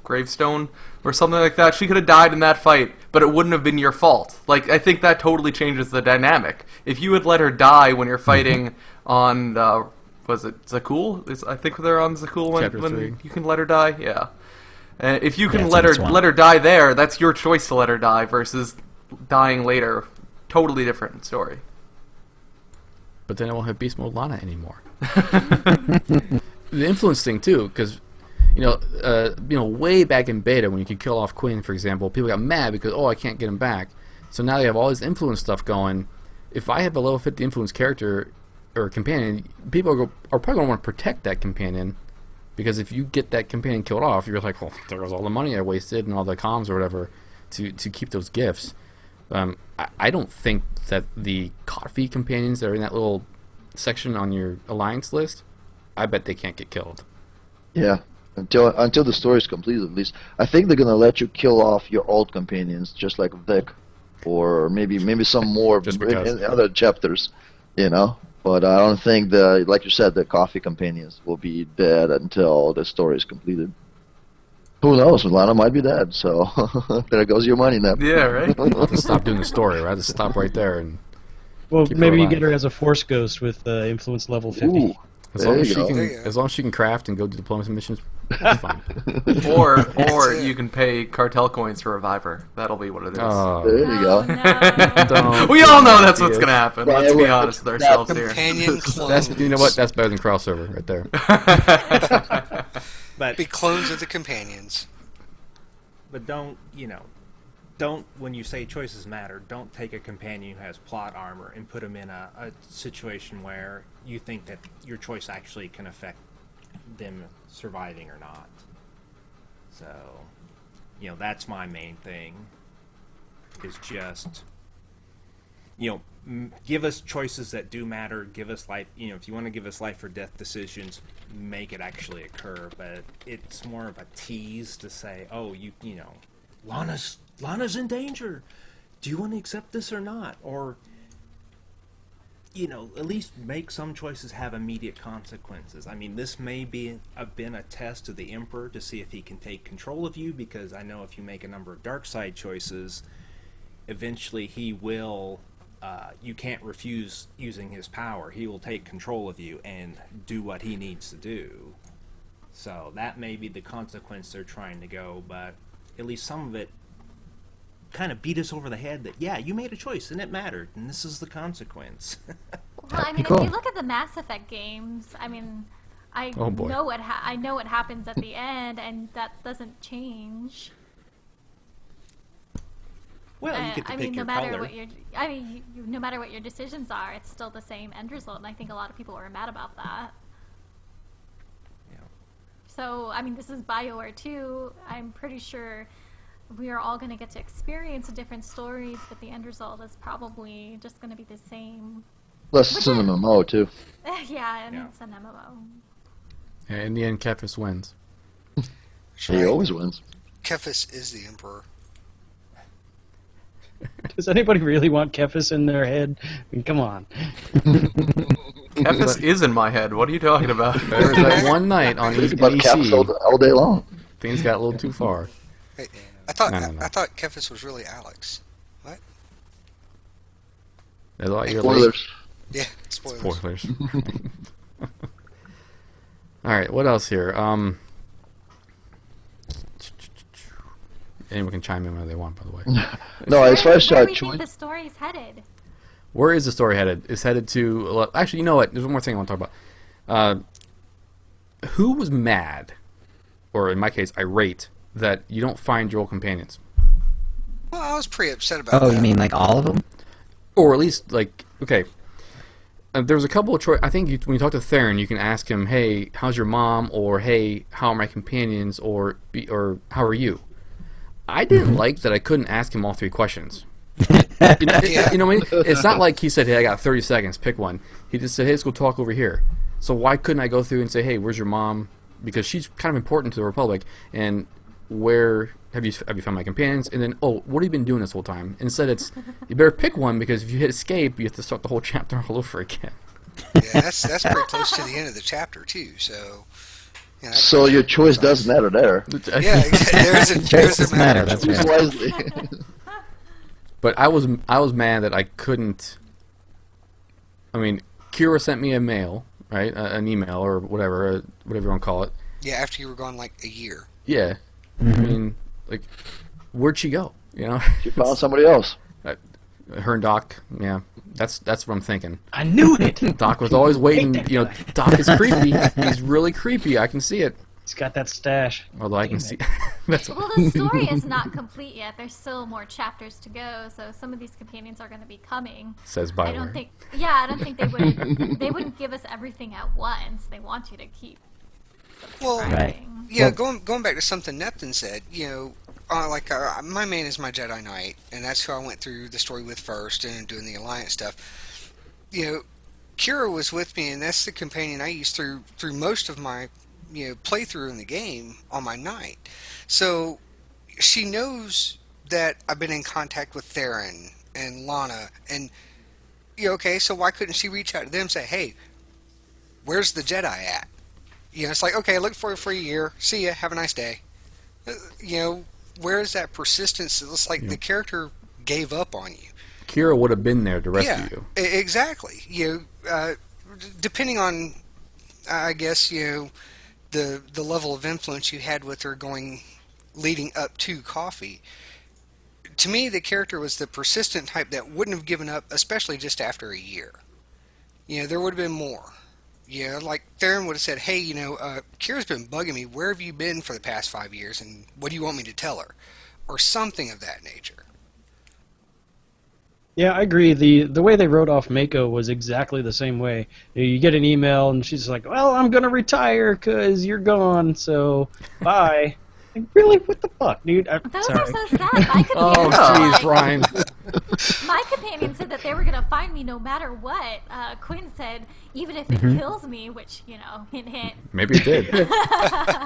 gravestone or something like that. She could have died in that fight, but it wouldn't have been your fault. Like, I think that totally changes the dynamic. If you had let her die when you're fighting on, was it Zakul? I think they're on Zakul when you can let her die? Yeah. If you can let her die there, that's your choice to let her die versus dying later. Totally different story. But then I won't have Beast Mode Lana anymore. The influence thing too, because way back in beta when you could kill off Quinn, for example, people got mad because I can't get him back. So now they have all this influence stuff going. If I have a level 50 influence character or companion, people are probably going to want to protect that companion, because if you get that companion killed off, you're like, well, there goes all the money I wasted and all the comms or whatever to keep those gifts. I don't think that the coffee companions that are in that little section on your alliance list, I bet they can't get killed. Yeah, until the story is completed, at least. I think they're gonna let you kill off your old companions, just like Vic, or maybe some more in other chapters, But I don't think like you said, the coffee companions will be dead until the story is completed. Who knows? Lana might be dead, so there goes your money now. Yeah, right. Just stop doing the story, right? Just stop right there and. Well, maybe you get her as a Force Ghost with influence level 50. Ooh, as long as she can craft and go do diplomacy missions, that's fine. or you can pay cartel coins to revive her. That'll be what it is. There you go. No. We all know that's what's gonna happen. Let's be honest with ourselves here. Companion clones. You know what? That's better than crossover right there. But Be clones of the companions. But don't when you say choices matter, don't take a companion who has plot armor and put them in a situation where you think that your choice actually can affect them surviving or not. So, that's my main thing, is just, give us choices that do matter, give us life, if you want to give us life or death decisions, make it actually occur, but it's more of a tease to say, Lana's in danger. Do you want to accept this or not? Or, at least make some choices have immediate consequences. I mean, this may have been a test to the Emperor to see if he can take control of you, because I know if you make a number of dark side choices, eventually he will, you can't refuse using his power. He will take control of you and do what he needs to do. So that may be the consequence they're trying to go, but at least some of it kind of beat us over the head that, yeah, you made a choice and it mattered, and this is the consequence. Well, I mean, if you look at the Mass Effect games, I mean, I know what happens at the end, and that doesn't change. Well, you get to pick your matter color. what your, no matter what your decisions are, it's still the same end result, and I think a lot of people are mad about that. Yeah. So, I mean, this is BioWare 2. I'm pretty sure we are all going to get to experience different stories, but the end result is probably just going to be the same. Plus, it's an MMO, too. Yeah, and it's an MMO. Yeah, in the end, Kefis wins. He always wins. Kefis is the Emperor. Does anybody really want Kefis in their head? I mean, come on. Kefis is in my head. What are you talking about? There was that one night on Think about caps all day long. things got a little too far. Hey, I thought No. I thought Kefis was really Alex. What? There's a lot you're Spoilers. Yeah, spoilers. Spoilers. All right, what else here? Anyone can chime in whenever they want, by the way. No, as far as where do we choice. think the story's headed? Where is the story headed? It's headed to... Actually, you know what? There's one more thing I want to talk about. Who was mad, or in my case, irate, that you don't find your old companions? Well, I was pretty upset about that. Oh, you mean like all of them? Or at least, like, okay. There's a couple of choices. I think when you talk to Theron, you can ask him, hey, how's your mom? Or, hey, how are my companions? Or how are you? I didn't like that I couldn't ask him all three questions. You know what I mean? It's not like he said, hey, I got 30 seconds, pick one. He just said, hey, let's go talk over here. So why couldn't I go through and say, hey, where's your mom? Because she's kind of important to the Republic. And where have you found my companions? And then, oh, what have you been doing this whole time? Instead, it's, you better pick one, because if you hit escape, you have to start the whole chapter all over again. Yeah, that's pretty close to the end of the chapter too. So. Yeah, So your choice does matter there. Yeah, there's a matter. That's Choose right. wisely. But I was mad that I couldn't. I mean, Kira sent me a mail, right? An email or whatever you want to call it. Yeah, after you were gone like a year. Yeah. I mean, like, where'd she go? You know? You found somebody else. Her and Doc. Yeah, that's what I'm thinking. I knew it! Doc was always waiting. You know, Doc is creepy. He's really creepy. I can see it. He's got that stash. Although I can see. That's Well, the story is not complete yet. There's still more chapters to go, so some of these companions are going to be coming. says I Bioware. don't think. Yeah, I don't think they wouldn't give us everything at once. They want you to keep. Well, subscribing. yeah, going back to something Neptune said, you know, my main is my Jedi Knight, and that's who I went through the story with first, and doing the Alliance stuff. You know, Kira was with me, and that's the companion I used through most of my, you know, playthrough in the game on my Knight. So she knows that I've been in contact with Theron and Lana, and okay, so why couldn't she reach out to them and say, hey, where's the Jedi at? You know, it's like, okay, look for it for a year. See ya. Have a nice day. You know, where is that persistence? It's like the character gave up on you. Kira would have been there to rescue you. Exactly. You know, depending on, I guess, you know, the level of influence you had with her leading up to Coffee. To me, the character was the persistent type that wouldn't have given up, especially just after a year. You know, there would have been more. You know, like Theron would have said, hey, you know, Kira's been bugging me. Where have you been for the past 5 years, and what do you want me to tell her? Or something of that nature. Yeah, I agree. The way they wrote off Mako was exactly the same way. You get an email, and she's like, well, I'm going to retire because you're gone, so bye. Like, really? What the fuck, dude? Those Sorry. are so sad. My Oh, companion, jeez, Brian. my companion said that they were going to find me no matter what. Quinn said, even if it kills me, which, you know, hint, hint. Maybe it did.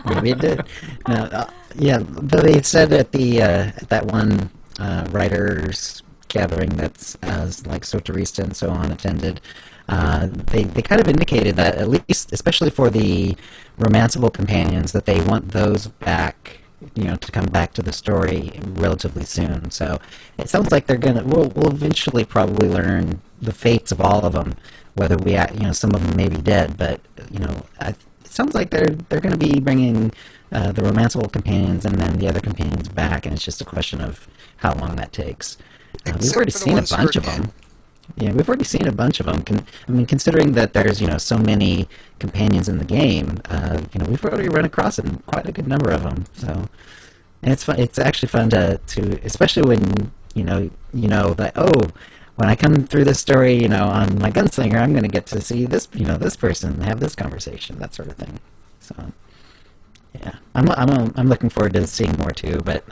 Maybe it did. No, yeah, though they said at the at that one writers gathering that's like Soterista and so on attended, they kind of indicated that, at least, especially for the romanceable companions, that they want those back, you know, to come back to the story relatively soon. So it sounds like we'll eventually probably learn the fates of all of them, whether some of them may be dead, but, you know, it sounds like they're going to be bringing the romanceable companions and then the other companions back, and it's just a question of how long that takes. We've already seen a bunch of them. Yeah, we've already seen a bunch of them. I mean, considering that there's, you know, so many companions in the game, you know, we've already run across quite a good number of them. So, and it's fun. It's actually fun to especially when you know that, oh, when I come through this story, you know, on my gunslinger, I'm going to get to see this, you know, this person, have this conversation, that sort of thing. So, yeah, I'm looking forward to seeing more too. But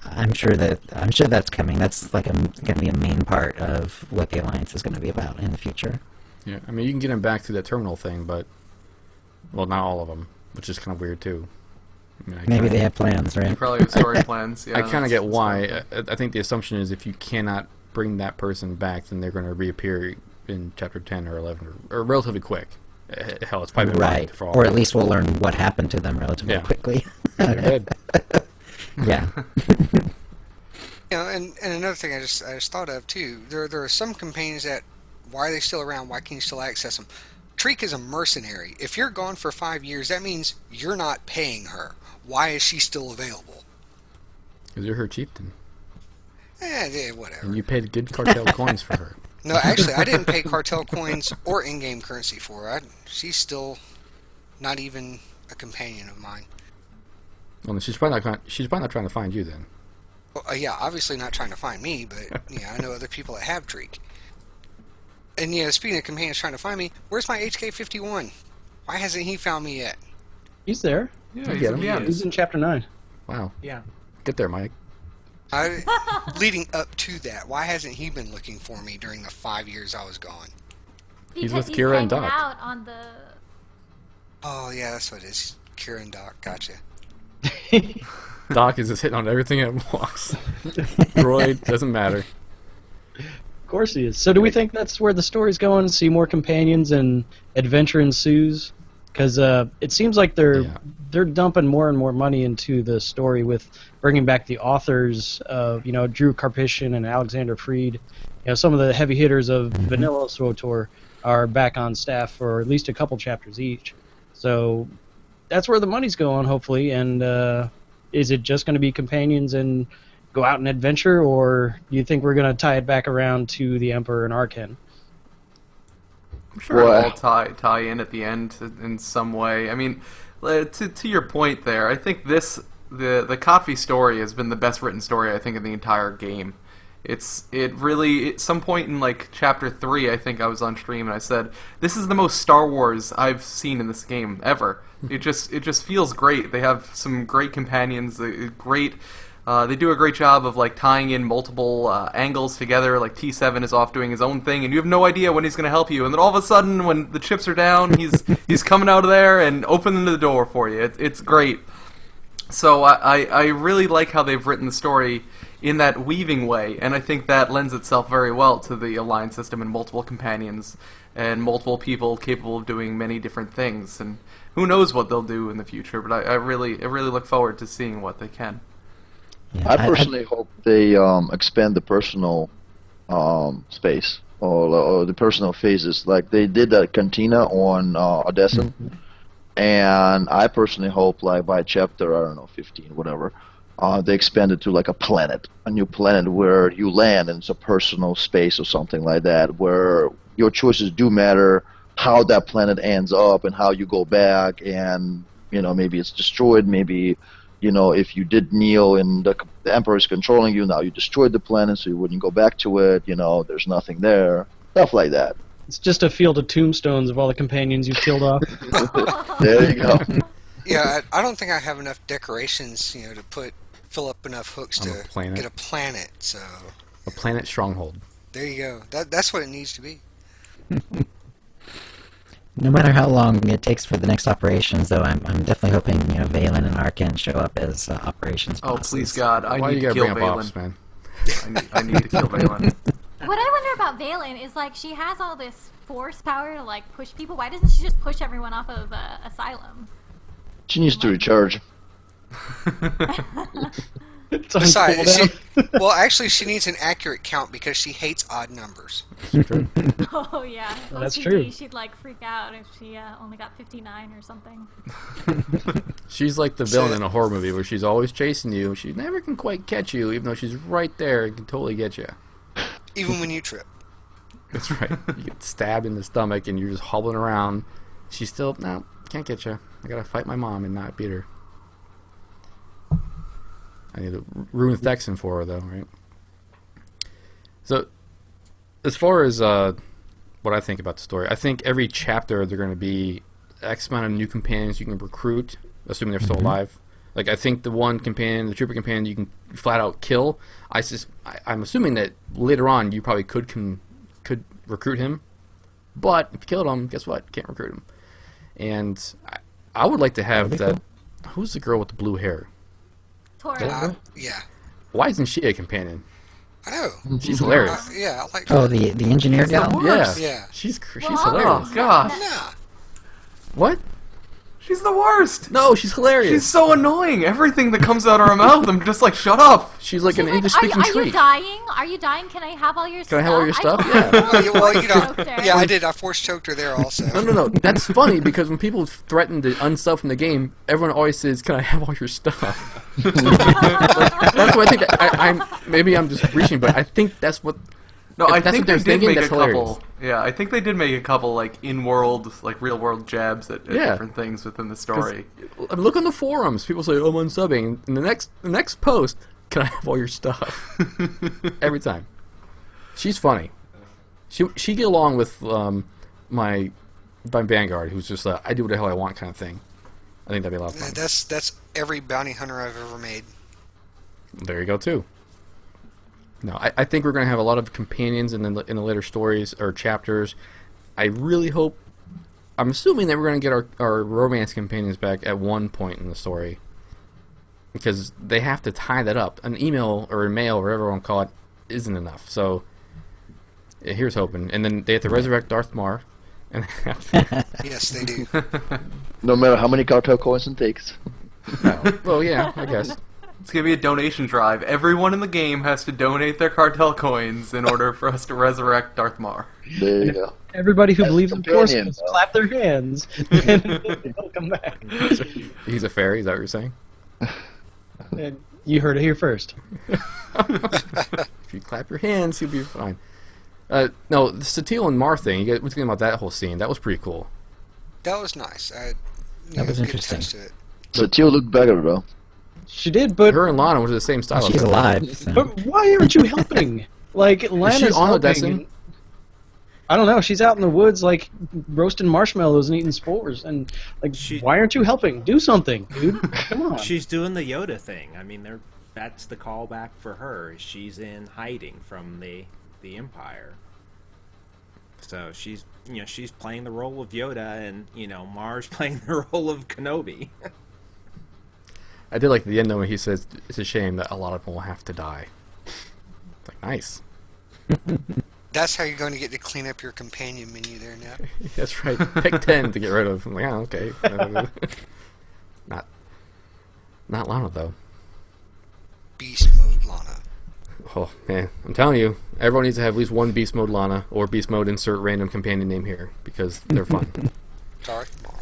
I'm sure that's coming. That's like going to be a main part of what the Alliance is going to be about in the future. Yeah, I mean, you can get them back through that terminal thing, but, well, not all of them, which is kind of weird too. Maybe they have plans, right? Probably have story plans. Yeah, I kind of get why. I think the assumption is if you cannot bring that person back, then they're going to reappear in chapter 10 or 11 or relatively quick. Hell, it's probably been Right. for all Or at least we'll learn what happened to them relatively quickly. They're dead. Yeah. And another thing I just thought of too. There are some companions that, why are they still around? Why can you still access them? Treek is a mercenary. If you're gone for 5 years, that means you're not paying her. Why is she still available? Because you're her chieftain. Whatever. And you paid good cartel coins for her. No, actually, I didn't pay cartel coins or in-game currency for her. She's still not even a companion of mine. Well, she's probably not trying to find you then. Well, yeah, obviously not trying to find me, but yeah, I know other people that have Treek. And yeah, speaking of companions trying to find me, where's my HK-51? Why hasn't he found me yet? He's there. Yeah, he's He's in chapter 9. Wow. Yeah. Get there, Mike. Leading up to that, why hasn't he been looking for me during the 5 years I was gone? He's Because with Kira and hanging Doc. out on the... Oh, yeah, that's what it is. Kira and Doc, gotcha. Doc is just hitting on everything that walks. Droid, doesn't matter. Of course he is. So do we think that's where the story's going? See more companions and adventure ensues? Because it seems like they're dumping more and more money into the story with bringing back the authors of, Drew Karpyshyn and Alexander Freed. Some of the heavy hitters of Vanilla SWTOR are back on staff for at least a couple chapters each. So that's where the money's going, hopefully. And is it just going to be companions and go out and adventure, or do you think we're going to tie it back around to the Emperor and Arken? I'm sure it'll all tie in at the end in some way. I mean, to your point there, I think the Coffee story has been the best written story I think in the entire game. At some point in like chapter 3, I think I was on stream and I said, "This is the most Star Wars I've seen in this game ever." It just feels great. They have some great companions, they do a great job of like tying in multiple angles together. Like T7 is off doing his own thing, and you have no idea when he's going to help you. And then all of a sudden, when the chips are down, he's coming out of there and opening the door for you. It's great. So I really like how they've written the story in that weaving way, and I think that lends itself very well to the alliance system and multiple companions and multiple people capable of doing many different things. And who knows what they'll do in the future? But I really look forward to seeing what they can. Yeah, I personally hope they expand the personal space or the personal phases, like they did at Cantina on Odessa. And I personally hope, like by chapter, I don't know, 15, whatever, they expand it to like a new planet where you land and it's a personal space or something like that, where your choices do matter, how that planet ends up and how you go back, and maybe it's destroyed, maybe. If you did kneel and the Emperor is controlling you, now you destroyed the planet, so you wouldn't go back to it. There's nothing there. Stuff like that. It's just a field of tombstones of all the companions you've killed off. There you go. Yeah, I don't think I have enough decorations, to fill up enough hooks to get a planet. So a planet stronghold. There you go. That's what it needs to be. No matter how long it takes for the next operations, though, I'm definitely hoping Valen and Arken show up as operations bosses. Oh, please God, I Why need you to gotta kill bring up Valen. ops, man? I need to kill Valen. What I wonder about Valen is, like, she has all this force power to, like, push people. Why doesn't she just push everyone off of Asylum? She needs to recharge. Besides, actually, she needs an accurate count because she hates odd numbers. Oh, yeah. That's OCD, true. She'd, like, freak out if she only got 59 or something. She's like the villain in a horror movie where she's always chasing you. She never can quite catch you, even though she's right there and can totally get you. Even when you trip. That's right. You get stabbed in the stomach and you're just hobbling around. She's still, no, can't get you. I gotta fight my mom and not beat her. I need to ruin Thexan for her, though, right? So, as far as what I think about the story, I think every chapter they're going to be X amount of new companions you can recruit, assuming they're still alive. Like, I think the one companion, the trooper companion, you can flat out kill. I'm assuming that later on you probably could recruit him, but if you killed him, guess what? You can't recruit him. And I would like to have that. Who's the girl with the blue hair? Tora. Yeah. Why isn't she a companion? I know. She's hilarious. Yeah, I like Oh, her. the engineer gal. Yeah. Yeah. She's Well, hilarious. Oh gosh, Yeah. What? she's the worst. No, she's hilarious. She's so annoying. Everything that comes out of her mouth, I'm just like, shut up. She's like an She's English-speaking are you tree. dying? Are you dying? Can I have all your stuff? Can I have all your stuff? I Yeah. Well, you know, choked her. yeah, I did. I force choked her there also. No. That's funny because when people threaten to unstuff from the game, everyone always says, "Can I have all your stuff?" That's what I think. I'm maybe I'm just reaching, but I think that's what. No, If I that's think what they're they did thinking, make a that's hilarious. couple. Yeah, I think they did make a couple like in-world, like real-world jabs at Yeah. different things within the story. Look on the forums. People say, "Oh, I'm unsubbing." And the next post, "Can I have all your stuff?" Every time. She's funny. She get along with my Vanguard, who's just I do what the hell I want kind of thing. I think that'd be a lot of fun. That's every bounty hunter I've ever made. There you go too. No, I think we're going to have a lot of companions in the later stories or chapters. I really hope. I'm assuming that we're going to get our romance companions back at one point in the story, because they have to tie that up. An email or a mail, or whatever you want to call it, isn't enough. So yeah, here's hoping. And then they have to resurrect Darth Mar, and Yes, they do. No matter how many cartel coins it takes. well, yeah, I guess. It's gonna be a donation drive. Everyone in the game has to donate their cartel coins in order for us to resurrect Darth Mar. There you go. Everybody who As a believes in companion, force though. clap their hands, and they'll come back. He's a fairy. Is that what you're saying? And you heard it here first. If you clap your hands, you'll be fine. No, the Satele and Mar thing. What do you think about that whole scene? That was pretty cool. That was nice. That was good interesting. touch to it. So Teal looked better though. She did, but Her and Lana were the same style. She's alive. So. but why aren't you helping? Like Lana's on helping. Odessa? and- I don't know. She's out in the woods, like roasting marshmallows and eating spores, and like, why aren't you helping? Do something, dude. Come on. She's doing the Yoda thing. I mean, that's the callback for her. She's in hiding from the Empire. So she's playing the role of Yoda, and Mars playing the role of Kenobi. I did like the end though when he says it's a shame that a lot of them will have to die. It's like nice. That's how you're going to get to clean up your companion menu there, Nat. That's right. Pick 10 to get rid of. I'm like, okay. Not Lana though. Beast mode Lana. Oh man, I'm telling you, everyone needs to have at least one beast mode Lana or beast mode insert random companion name here because they're fun. Darth Maul.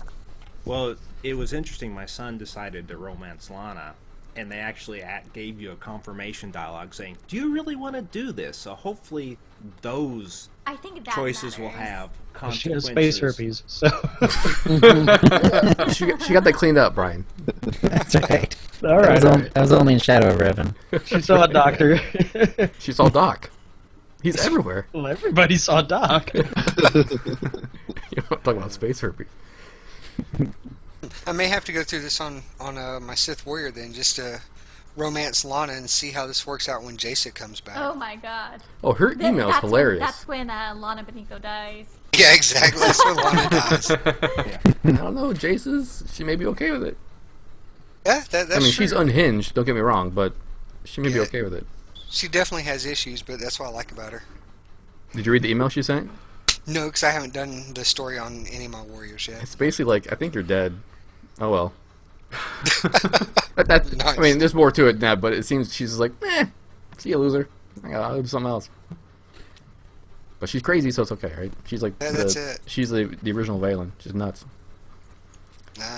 Well, it was interesting. My son decided to romance Lana, and they actually gave you a confirmation dialogue saying, "Do you really want to do this?" So hopefully those I think that choices will matters. have She has consequences. space herpes, so she got that cleaned up, Brian. That's right. all right. That was only in Shadow of Revan. She saw a doctor. She saw Doc. He's everywhere. Well, everybody saw Doc. You want to talk about space herpes? I may have to go through this on my Sith Warrior then, just to romance Lana and see how this works out when Jason comes back. Oh my god. Oh, her Th- email's that's hilarious. That's when Lana Beniko dies. Yeah, exactly. That's what Lana does. I don't know, Jace's. She may be okay with it. Yeah, that's I mean, true. she's unhinged. Don't get me wrong, but she may be Yeah. okay with it. She definitely has issues, but that's what I like about her. Did you read the email she sent? No, because I haven't done the story on any of my warriors yet. It's basically like, I think you're dead. Oh well. That's, Nice. I mean, there's more to it than that, but it seems she's like, see you, loser. I'll do something else. But she's crazy, so it's okay, right? She's like, Yeah, that's it. She's the original Valen. She's nuts.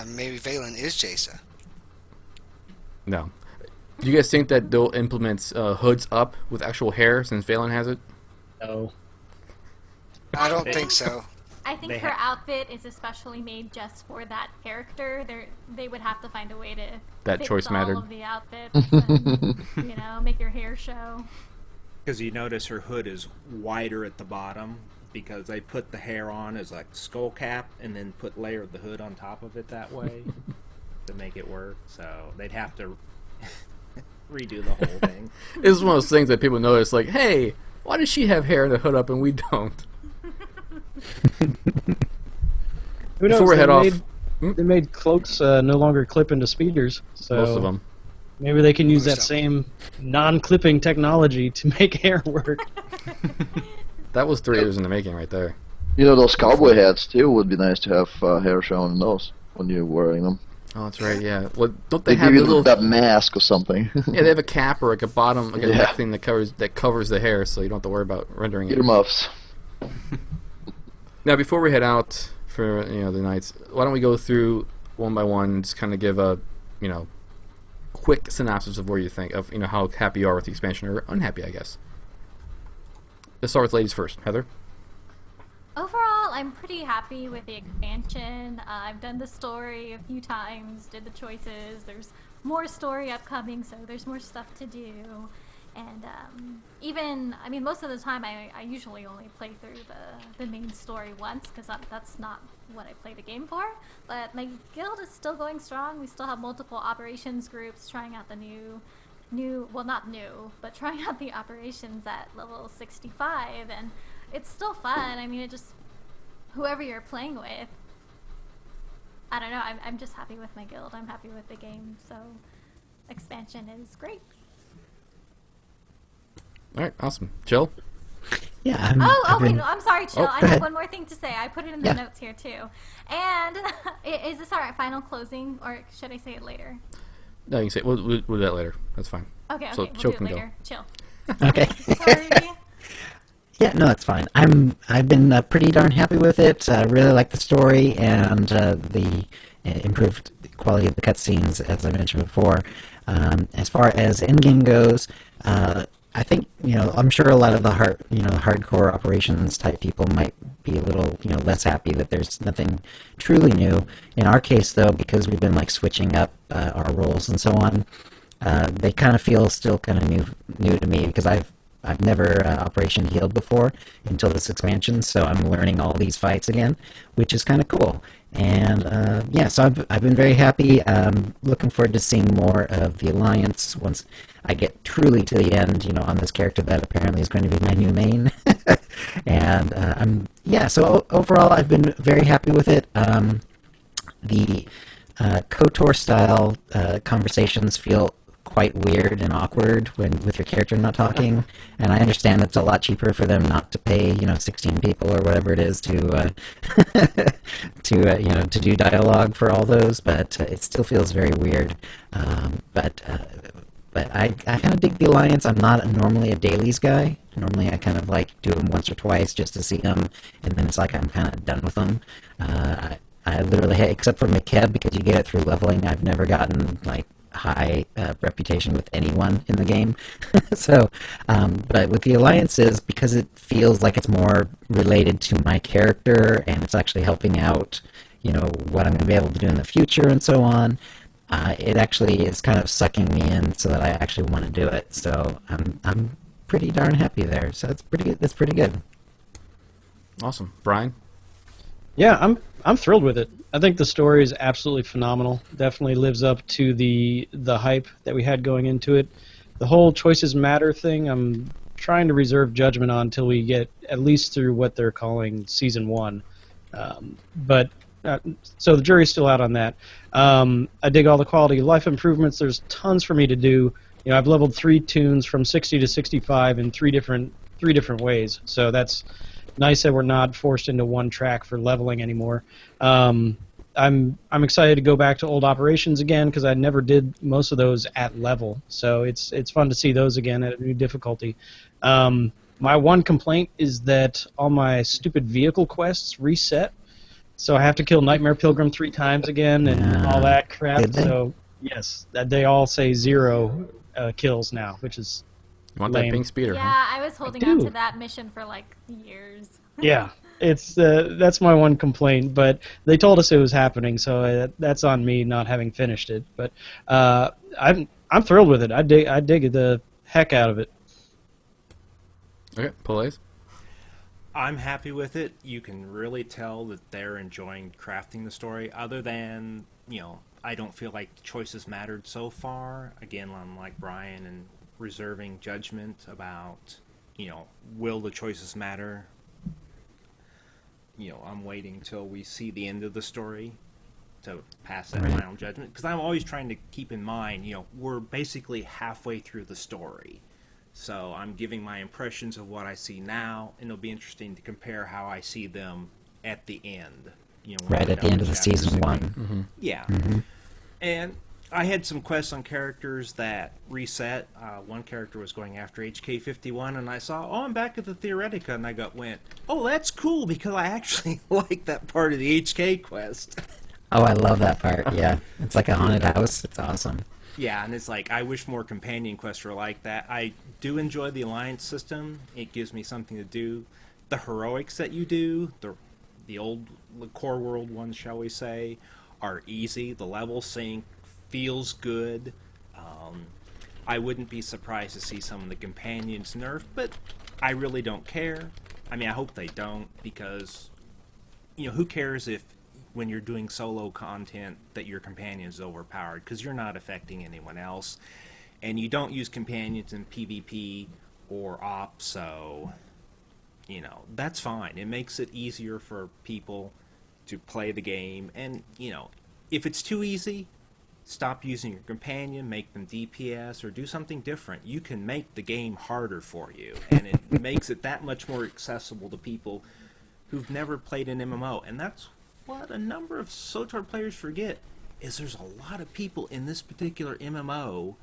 Maybe Valen is Jason. No. Do you guys think that they'll implement hoods up with actual hair since Valen has it? No. I don't think so. I think They her ha- outfit is especially made just for that character. They would have to find a way to That fix choice all mattered. of the outfits and, make your hair show. Because you notice her hood is wider at the bottom because they put the hair on as like skull cap and then put layer of the hood on top of it that way to make it work. So they'd have to redo the whole thing. This is one of those things that people notice, like, hey, why does she have hair in the hood up and we don't? Who knows? Before we head off, They made cloaks no longer clip into speeders, so Most of them. maybe they can use Most that of same non-clipping technology to make hair work. That was 3 years in the making right there. You know, those cowboy hats too would be nice to have hair showing in those when you're wearing them. Oh, that's right. Yeah. Well, don't They they have give the you little? that mask or something. Yeah, they have a cap or like a bottom, like a Yeah. neck thing that covers the hair, so you don't have to worry about rendering it. Earmuffs. Now, before we head out for the nights, why don't we go through one by one, just kind of give a quick synopsis of where you think of how happy you are with the expansion or unhappy, I guess. Let's start with ladies first. Heather. Overall, I'm pretty happy with the expansion. I've done the story a few times, did the choices. There's more story upcoming, so there's more stuff to do. And most of the time I usually only play through the main story once, because that's not what I play the game for. But my guild is still going strong. We still have multiple operations groups trying out the not new, but trying out the operations at level 65, and it's still fun. I mean, it just, whoever you're playing with, I don't know, I'm just happy with my guild. I'm happy with the game, so expansion is great. All right, awesome. Jill? Yeah. Wait, no, I'm sorry, Chill. I go have ahead. one more thing to say. I put it in the notes here, too. And is this our final closing, or should I say it later? No, you can say we'll do that later. That's fine. Okay, So we'll Chill do it can go. later. Chill. Okay. Sorry. Yeah, no, it's fine. I've been pretty darn happy with it. I really like the story and the improved quality of the cutscenes, as I mentioned before. As far as endgame goes, I think I'm sure a lot of the hardcore operations type people might be a little less happy that there's nothing truly new. In our case, though, because we've been switching up our roles and so on, they kind of feel still kind of new to me, because I've never Operation Healed before until this expansion, so I'm learning all these fights again, which is kind of cool. And so I've been very happy. Looking forward to seeing more of the Alliance once I get truly to the end, on this character that apparently is going to be my new main. And so overall I've been very happy with it. The KOTOR style conversations feel quite weird and awkward with your character not talking, and I understand it's a lot cheaper for them not to pay 16 people or whatever it is to to do dialogue for all those, but it still feels very weird. But I kind of dig the Alliance. I'm not normally a dailies guy. Normally I kind of do them once or twice just to see them, and then it's I'm kind of done with them. I literally, except for McKeb, because you get it through leveling, I've never gotten high reputation with anyone in the game. So, but with the Alliances, because it feels like it's more related to my character and it's actually helping out, what I'm going to be able to do in the future and so on, it actually is kind of sucking me in so that I actually want to do it. So I'm pretty darn happy there. So it's pretty good. That's pretty good. Awesome. Brian? Yeah, I'm thrilled with it. I think the story is absolutely phenomenal. Definitely lives up to the hype that we had going into it. The whole choices matter thing, I'm trying to reserve judgment on until we get at least through what they're calling season 1. So the jury's still out on that. I dig all the quality of life improvements. There's tons for me to do. I've leveled 3 tunes from 60 to 65 in three different ways. So that's nice that we're not forced into one track for leveling anymore. I'm excited to go back to old operations again, because I never did most of those at level. So it's fun to see those again at a new difficulty. My one complaint is that all my stupid vehicle quests reset, so I have to kill Nightmare Pilgrim 3 times again and all that crap. So yes, that they all say 0 kills now, which is You want lame. that pink speeder? Yeah, I was holding on to that mission for years. Yeah, it's that's my one complaint, but they told us it was happening, so that's on me not having finished it. But I'm thrilled with it. I dig the heck out of it. Okay, Police? I'm happy with it. You can really tell that they're enjoying crafting the story. Other than, I don't feel like choices mattered so far. Again, I'm like Brian and reserving judgment about, will the choices matter? I'm waiting till we see the end of the story to pass that final judgment, because I'm always trying to keep in mind, we're basically halfway through the story. So I'm giving my impressions of what I see now, and it'll be interesting to compare how I see them at the end. Right at the end of the season 1. Mm-hmm. Yeah. Mm-hmm. And I had some quests on characters that reset. One character was going after HK51, and I saw, I'm back at the Theoretica, and I went, that's cool, because I actually like that part of the HK quest. Oh, I love that part, yeah. It's like a haunted house. It's awesome. Yeah, and it's like, I wish more companion quests were like that. I do enjoy the alliance system. It gives me something to do. The heroics that you do, the old core world ones, shall we say, are easy. The level sync feels good. I wouldn't be surprised to see some of the companions nerfed, but I really don't care. I mean, I hope they don't, because, who cares if when you're doing solo content that your companion is overpowered, because you're not affecting anyone else, and you don't use companions in PvP or op, so that's fine. It makes it easier for people to play the game, and if it's too easy, stop using your companion, make them DPS, or do something different. You can make the game harder for you, and it makes it that much more accessible to people who've never played an MMO. And that's what a number of SOTOR players forget, is there's a lot of people in this particular MMO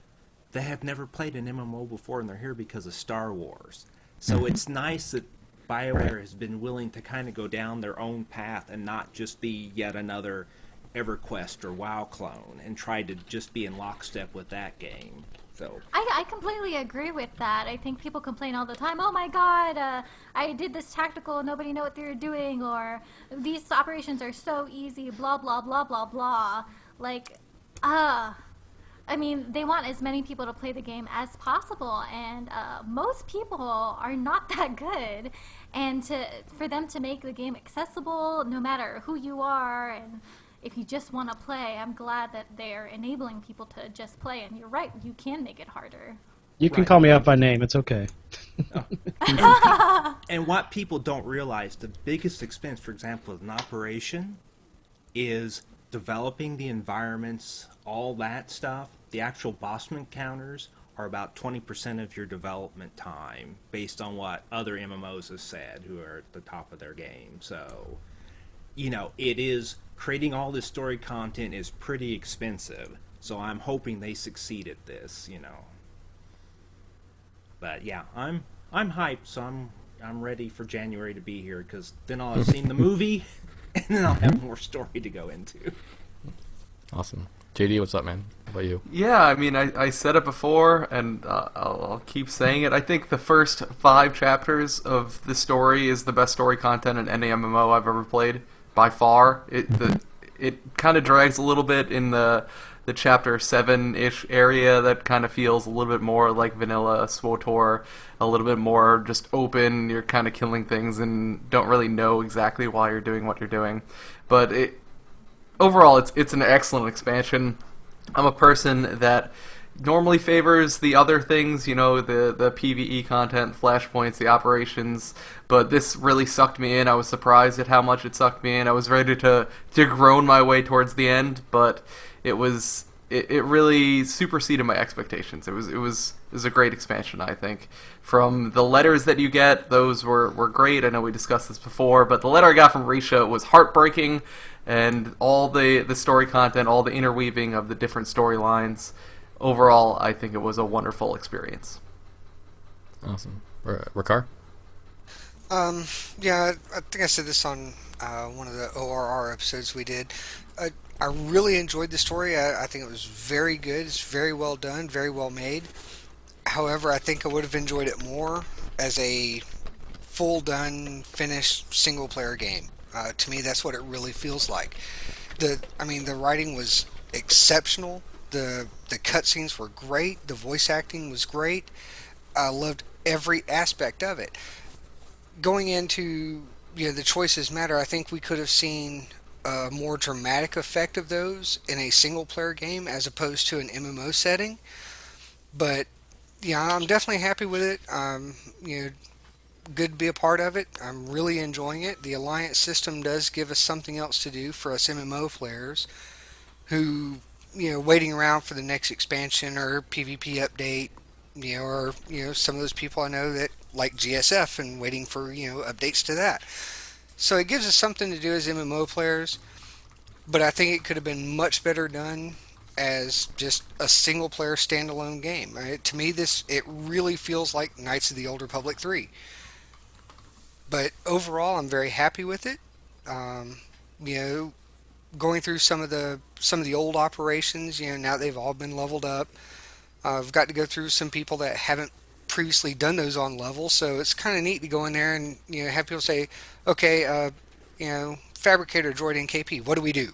that have never played an MMO before, and they're here because of Star Wars. So it's nice that BioWare has been willing to kind of go down their own path and not just be yet another EverQuest or WoW clone, and try to just be in lockstep with that game. So I completely agree with that. I think people complain all the time, oh my god, I did this tactical and nobody knew what they were doing, or these operations are so easy, blah blah blah blah blah. Like, I mean, they want as many people to play the game as possible, and most people are not that good, and for them to make the game accessible no matter who you are, and if you just want to play, I'm glad that they're enabling people to just play. And you're right, you can make it harder. You can call me out by name. It's okay. And what people don't realize, the biggest expense, for example, of an operation is developing the environments, all that stuff. The actual bossman counters are about 20% of your development time, based on what other MMOs have said, who are at the top of their game. So, it is... creating all this story content is pretty expensive, so I'm hoping they succeed at this, But yeah, I'm hyped, so I'm ready for January to be here, because then I'll have seen the movie, and then I'll have more story to go into. Awesome. JD, what's up, man? How about you? Yeah, I mean, I said it before, and I'll keep saying it. I think the first 5 chapters of the story is the best story content in any MMO I've ever played. By far, it kind of drags a little bit in the chapter 7-ish area that kind of feels a little bit more like vanilla SWTOR, a little bit more just open. You're kind of killing things and don't really know exactly why you're doing what you're doing. But overall, it's an excellent expansion. I'm a person that normally favors the other things, the PvE content, flashpoints, the operations, but this really sucked me in. I was surprised at how much it sucked me in. I was ready to groan my way towards the end, but it really superseded my expectations. It was a great expansion, I think. From the letters that you get, those were great. I know we discussed this before, but the letter I got from Risha was heartbreaking, and all the story content, all the interweaving of the different storylines. Overall, I think it was a wonderful experience. Awesome. Ricard? Yeah, I think I said this on one of the ORR episodes we did. I really enjoyed the story. I think it was very good. It's very well done, very well made. However, I think I would have enjoyed it more as a full done, finished single-player game. To me, that's what it really feels like. The writing was exceptional. The cutscenes were great. The voice acting was great. I loved every aspect of it. Going into the choices matter. I think we could have seen a more dramatic effect of those in a single player game as opposed to an MMO setting. But yeah, I'm definitely happy with it. good to be a part of it. I'm really enjoying it. The alliance system does give us something else to do for us MMO players who, waiting around for the next expansion or PvP update, or some of those people I know that like GSF and waiting for updates to that. So it gives us something to do as MMO players, but I think it could have been much better done as just a single player standalone game. Right? To me, it really feels like Knights of the Old Republic 3. But overall, I'm very happy with it. Going through some of the old operations, now they've all been leveled up. I've got to go through some people that haven't previously done those on level, so it's kind of neat to go in there and have people say, okay, Fabricator Droid NKP, what do we do?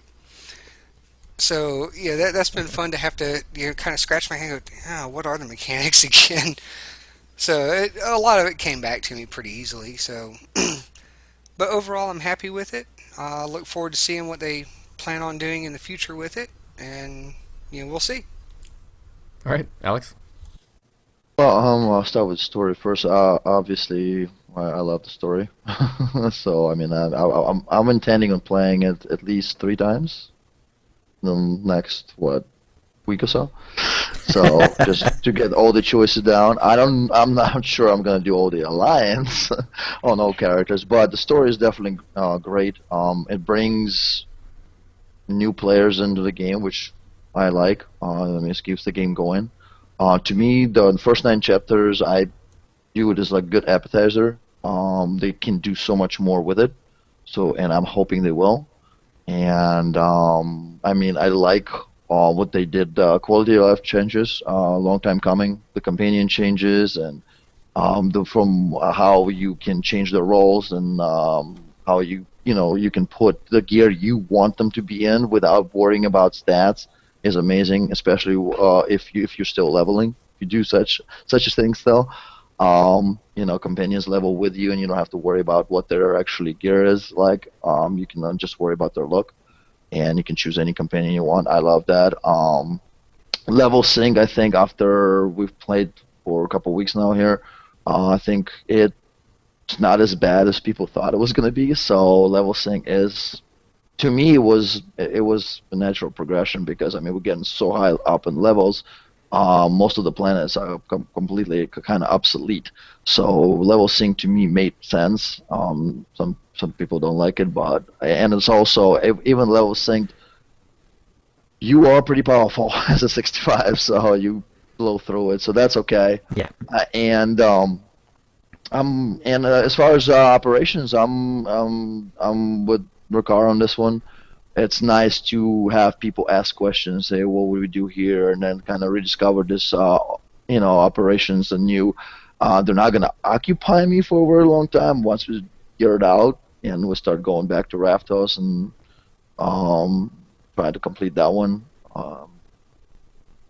So that's been fun to have to kind of scratch my head and go, oh, what are the mechanics again? So a lot of it came back to me pretty easily. So, but overall, I'm happy with it. I look forward to seeing what they plan on doing in the future with it, and we'll see. All right, Alex. Well, I'll start with the story first. Obviously, I love the story, so I mean, I'm intending on playing it at least 3 times in the next week or so. So just to get all the choices down. I'm not sure I'm gonna do all the alliance on all characters, but the story is definitely great. It brings new players into the game, which I like. It keeps the game going. To me, the first 9 chapters, I view it as a good appetizer. They can do so much more with it, and I'm hoping they will. And I like what they did. Quality of life changes, long time coming. The companion changes, and from how you can change the roles and how you can put the gear you want them to be in without worrying about stats is amazing, especially if you're still leveling. If you do such a thing still, companions level with you, and you don't have to worry about what their actually gear is like. You can just worry about their look, and you can choose any companion you want. I love that. Level sync, I think after we've played for a couple weeks now here, I think it's not as bad as people thought it was going to be. So level sync is, to me, it was a natural progression, because we're getting so high up in levels. Most of the planets are completely kind of obsolete. So level sync to me made sense. Some people don't like it, and it's also, even level synced, you are pretty powerful as a 65, so you blow through it. So that's okay. Yeah. As far as operations, I'm with Ricard on this one. It's nice to have people ask questions, say, what would we do here, and then kind of rediscover this, operations anew. They're not going to occupy me for a very long time once we get it out and we start going back to Raftos and try to complete that one.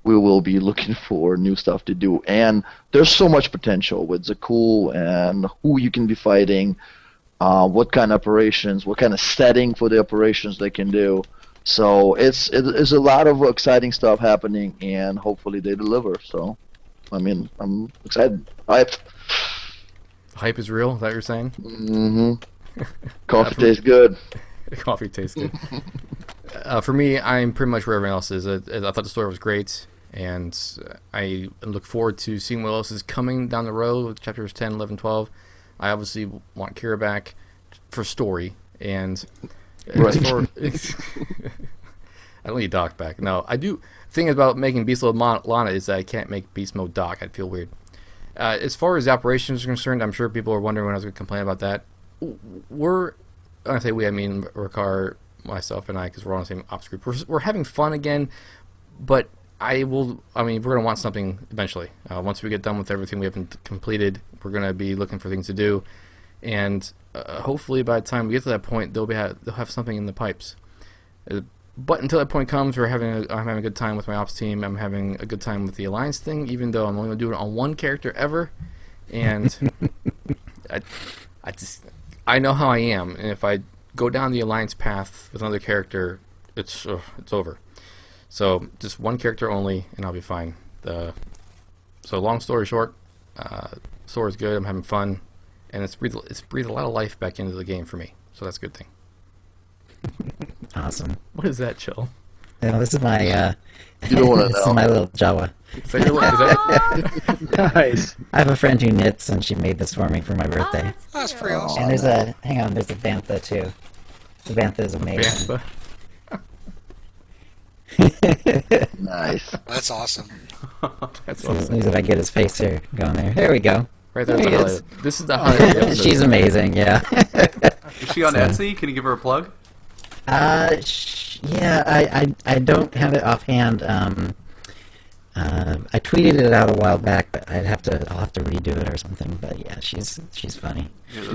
We will be looking for new stuff to do, and there's so much potential with Zakul and who you can be fighting. What kind of operations, what kind of setting for the operations they can do. So it's a lot of exciting stuff happening, and hopefully they deliver. So, I'm excited. Hype is real, is that what you're saying? Mm-hmm. Coffee tastes good. Coffee tastes good. For me, I'm pretty much where everyone else is. I thought the story was great, and I look forward to seeing what else is coming down the road with chapters 10, 11, 12. I obviously want Kira back for story, and right. I don't need Doc back. No, I do. The thing about making Beast Mode Lana is that I can't make Beast Mode Doc. I'd feel weird. As far as the operations are concerned, I'm sure people are wondering when I was going to complain about that. When I say we, I mean Ricard, myself, and I, because we're on the same ops group. We're having fun again, but we're going to want something eventually. Once we get done with everything we haven't completed, we're going to be looking for things to do, and hopefully by the time we get to that point, they'll have something in the pipes. But until that point comes, I'm having a good time with my ops team. I'm having a good time with the alliance thing, even though I'm only going to do it on one character ever, and I know how I am, and if I go down the alliance path with another character, it's over. So just one character only, and I'll be fine. So long story short, story's good. I'm having fun, and it's breathed a lot of life back into the game for me. So that's a good thing. Awesome. What is that, Chill? No, this is my You don't want to this is know. my little Jawa. Is that your, is that, Nice. I have a friend who knits, and she made this for me for my birthday. That's pretty awesome. And there's there's a bantha too. The bantha is amazing. Bantha? Nice. That's awesome. That's As awesome. soon as I get his face here going there. There we go. Right there's There the he highlight. This is the highlight. Of the She's amazing. Yeah. Is she on Etsy? Can you give her a plug? Yeah. I don't have it offhand. I tweeted it out a while back, but I'll have to redo it or something. But yeah, she's funny. You can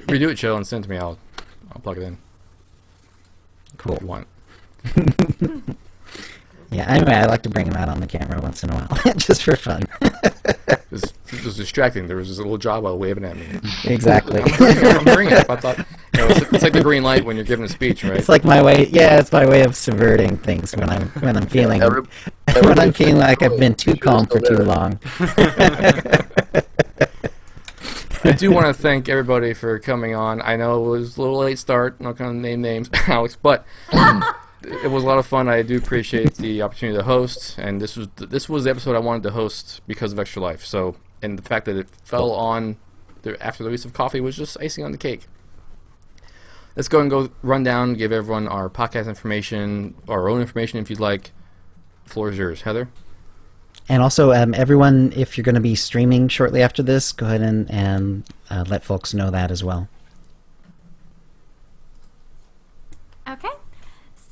redo it, Chill, and send it to me. I'll plug it in. Cool. If you want. Yeah. Anyway, I like to bring him out on the camera once in a while, just for fun. This was distracting. There was this little Java waving at me. Exactly. I'm bringing it. I thought, it's like the green light when you're giving a speech, right? It's like my way. Yeah, it's my way of subverting things when I'm feeling when I'm feeling like I've been too calm for too long. I do want to thank everybody for coming on. I know it was a little late start. I'm not going to name names, Alex, but it was a lot of fun. I do appreciate the opportunity to host, and this was the episode I wanted to host because of Extra Life. So, and the fact that it fell on after the release of Coffee was just icing on the cake. Let's go and run down, give everyone our podcast information, our own information if you'd like. The floor is yours, Heather. And also, everyone, if you're going to be streaming shortly after this, go ahead and let folks know that as well. Okay.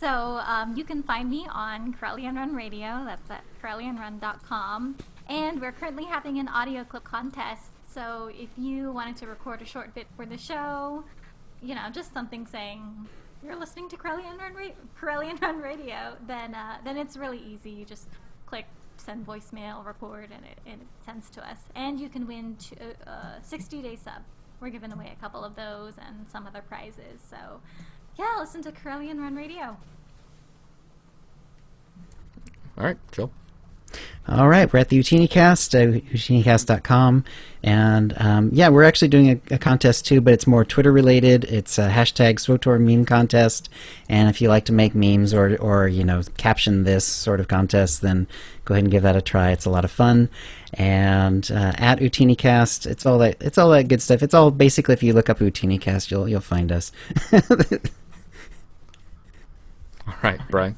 So you can find me on Corellian Run Radio. That's at CorellianRun.com. And we're currently having an audio clip contest. So if you wanted to record a short bit for the show, just something saying you're listening to Corellian Run Radio, then it's really easy. You just click send voicemail, record, and it sends to us. And you can win 60-day sub. We're giving away a couple of those and some other prizes. So yeah, listen to Corellian Run Radio. All right, Joe. All right, we're at the UtiniCast, utinicast.com, and we're actually doing a contest too, but it's more Twitter related. It's a hashtag SWTOR meme contest, and if you like to make memes or caption this sort of contest, then go ahead and give that a try. It's a lot of fun. And at UtiniCast, it's all that good stuff. It's all basically, if you look up UtiniCast, you'll find us. All right, Brian.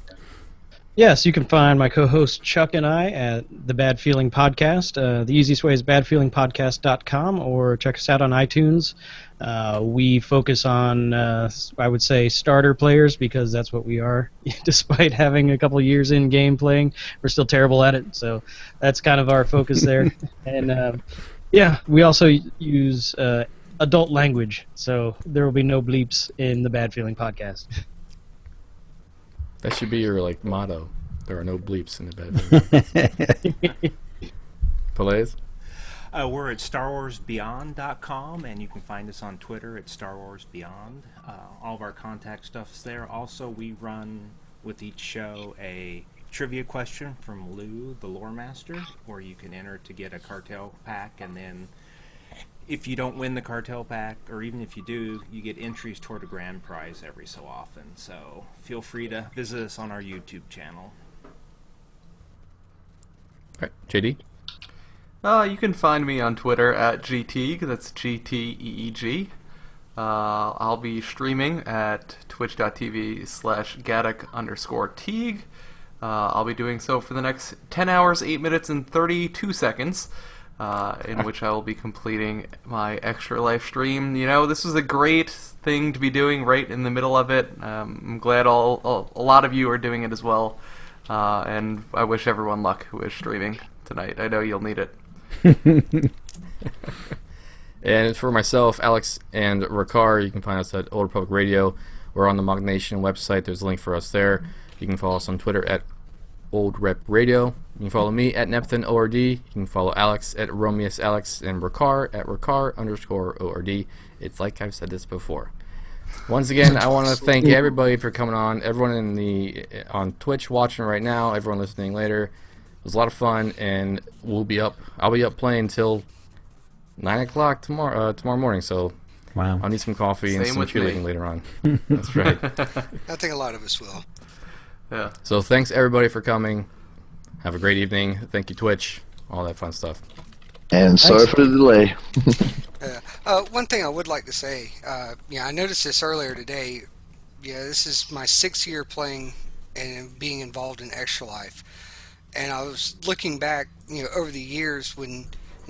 Yes, you can find my co-host Chuck and I at the Bad Feeling Podcast. The easiest way is badfeelingpodcast.com, or check us out on iTunes. We focus on, I would say, starter players, because that's what we are. Despite having a couple of years in game playing, we're still terrible at it. So that's kind of our focus there. And we also use adult language, so there will be no bleeps in the Bad Feeling Podcast. That should be your motto. There are no bleeps in the bed. Pelays? We're at StarWarsBeyond.com, and you can find us on Twitter at StarWarsBeyond. All of our contact stuff's there. Also, we run with each show a trivia question from Lou, the Lore Master, where you can enter to get a cartel pack, and then if you don't win the cartel pack, or even if you do, you get entries toward a grand prize every so often. So feel free to visit us on our YouTube channel. All right, JD? You can find me on Twitter at GTeeg, that's GTEEG. I'll be streaming at twitch.tv/Gaddock_Teague. I'll be doing so for the next 10 hours, 8 minutes, and 32 seconds. In which I will be completing my Extra Life stream. This is a great thing to be doing right in the middle of it. I'm glad a lot of you are doing it as well. And I wish everyone luck who is streaming tonight. I know you'll need it. And for myself, Alex, and Rakar, you can find us at Old Republic Radio. We're on the Mog Nation website. There's a link for us there. You can follow us on Twitter at Old Rep Radio. You can follow me at NepthuNORD. You can follow Alex at RomeusAlex, and Rakar at Rakar_ORD. It's like I've said this before. Once again, I want to thank everybody for coming on. Everyone on Twitch watching right now. Everyone listening later. It was a lot of fun, and I'll be up playing till 9 o'clock tomorrow morning. So Wow. I'll need some coffee and Same some with me. cheerleading later on. That's right. I think a lot of us will. Yeah. So thanks everybody for coming. Have a great evening. Thank you, Twitch. All that fun stuff. And sorry for the delay. One thing I would like to say, I noticed this earlier today. Yeah, this is my 6th year playing and being involved in Extra Life, and I was looking back, over the years when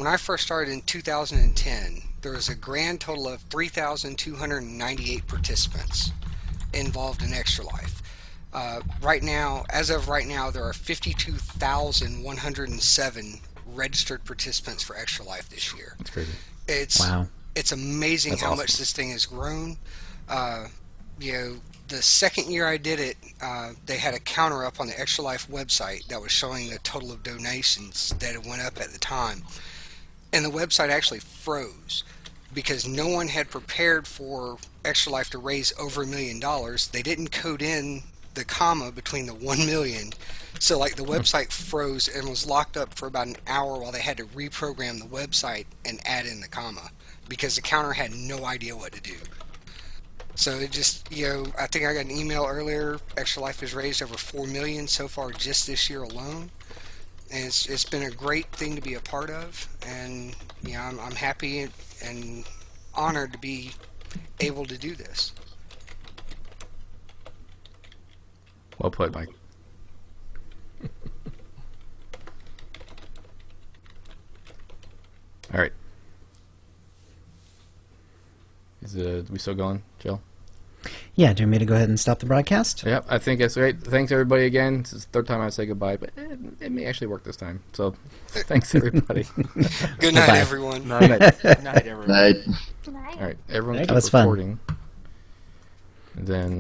I first started in 2010, there was a grand total of 3,298 participants involved in Extra Life. As of right now, there are 52,107 registered participants for Extra Life this year. That's crazy. It's amazing That's how awesome. much this thing has grown. The second year I did it, they had a counter up on the Extra Life website that was showing the total of donations that it went up at the time. And the website actually froze because no one had prepared for Extra Life to raise over $1 million. They didn't code in the comma between the 1 million. So the website froze and was locked up for about an hour while they had to reprogram the website and add in the comma because the counter had no idea what to do. So it just, I think I got an email earlier. Extra Life has raised over 4 million so far just this year alone. And it's been a great thing to be a part of. And, I'm happy and honored to be able to do this. Well put, Mike. All right. Is we still going, Jill? Yeah, do you want me to go ahead and stop the broadcast? Yep, I think that's great. Thanks everybody again. This is the 3rd time I say goodbye, but it may actually work this time. So thanks everybody. Good night, Bye-bye. everyone. Good night. Good night, everyone. Night. Good night. All right, everyone That keep was fun. recording. And then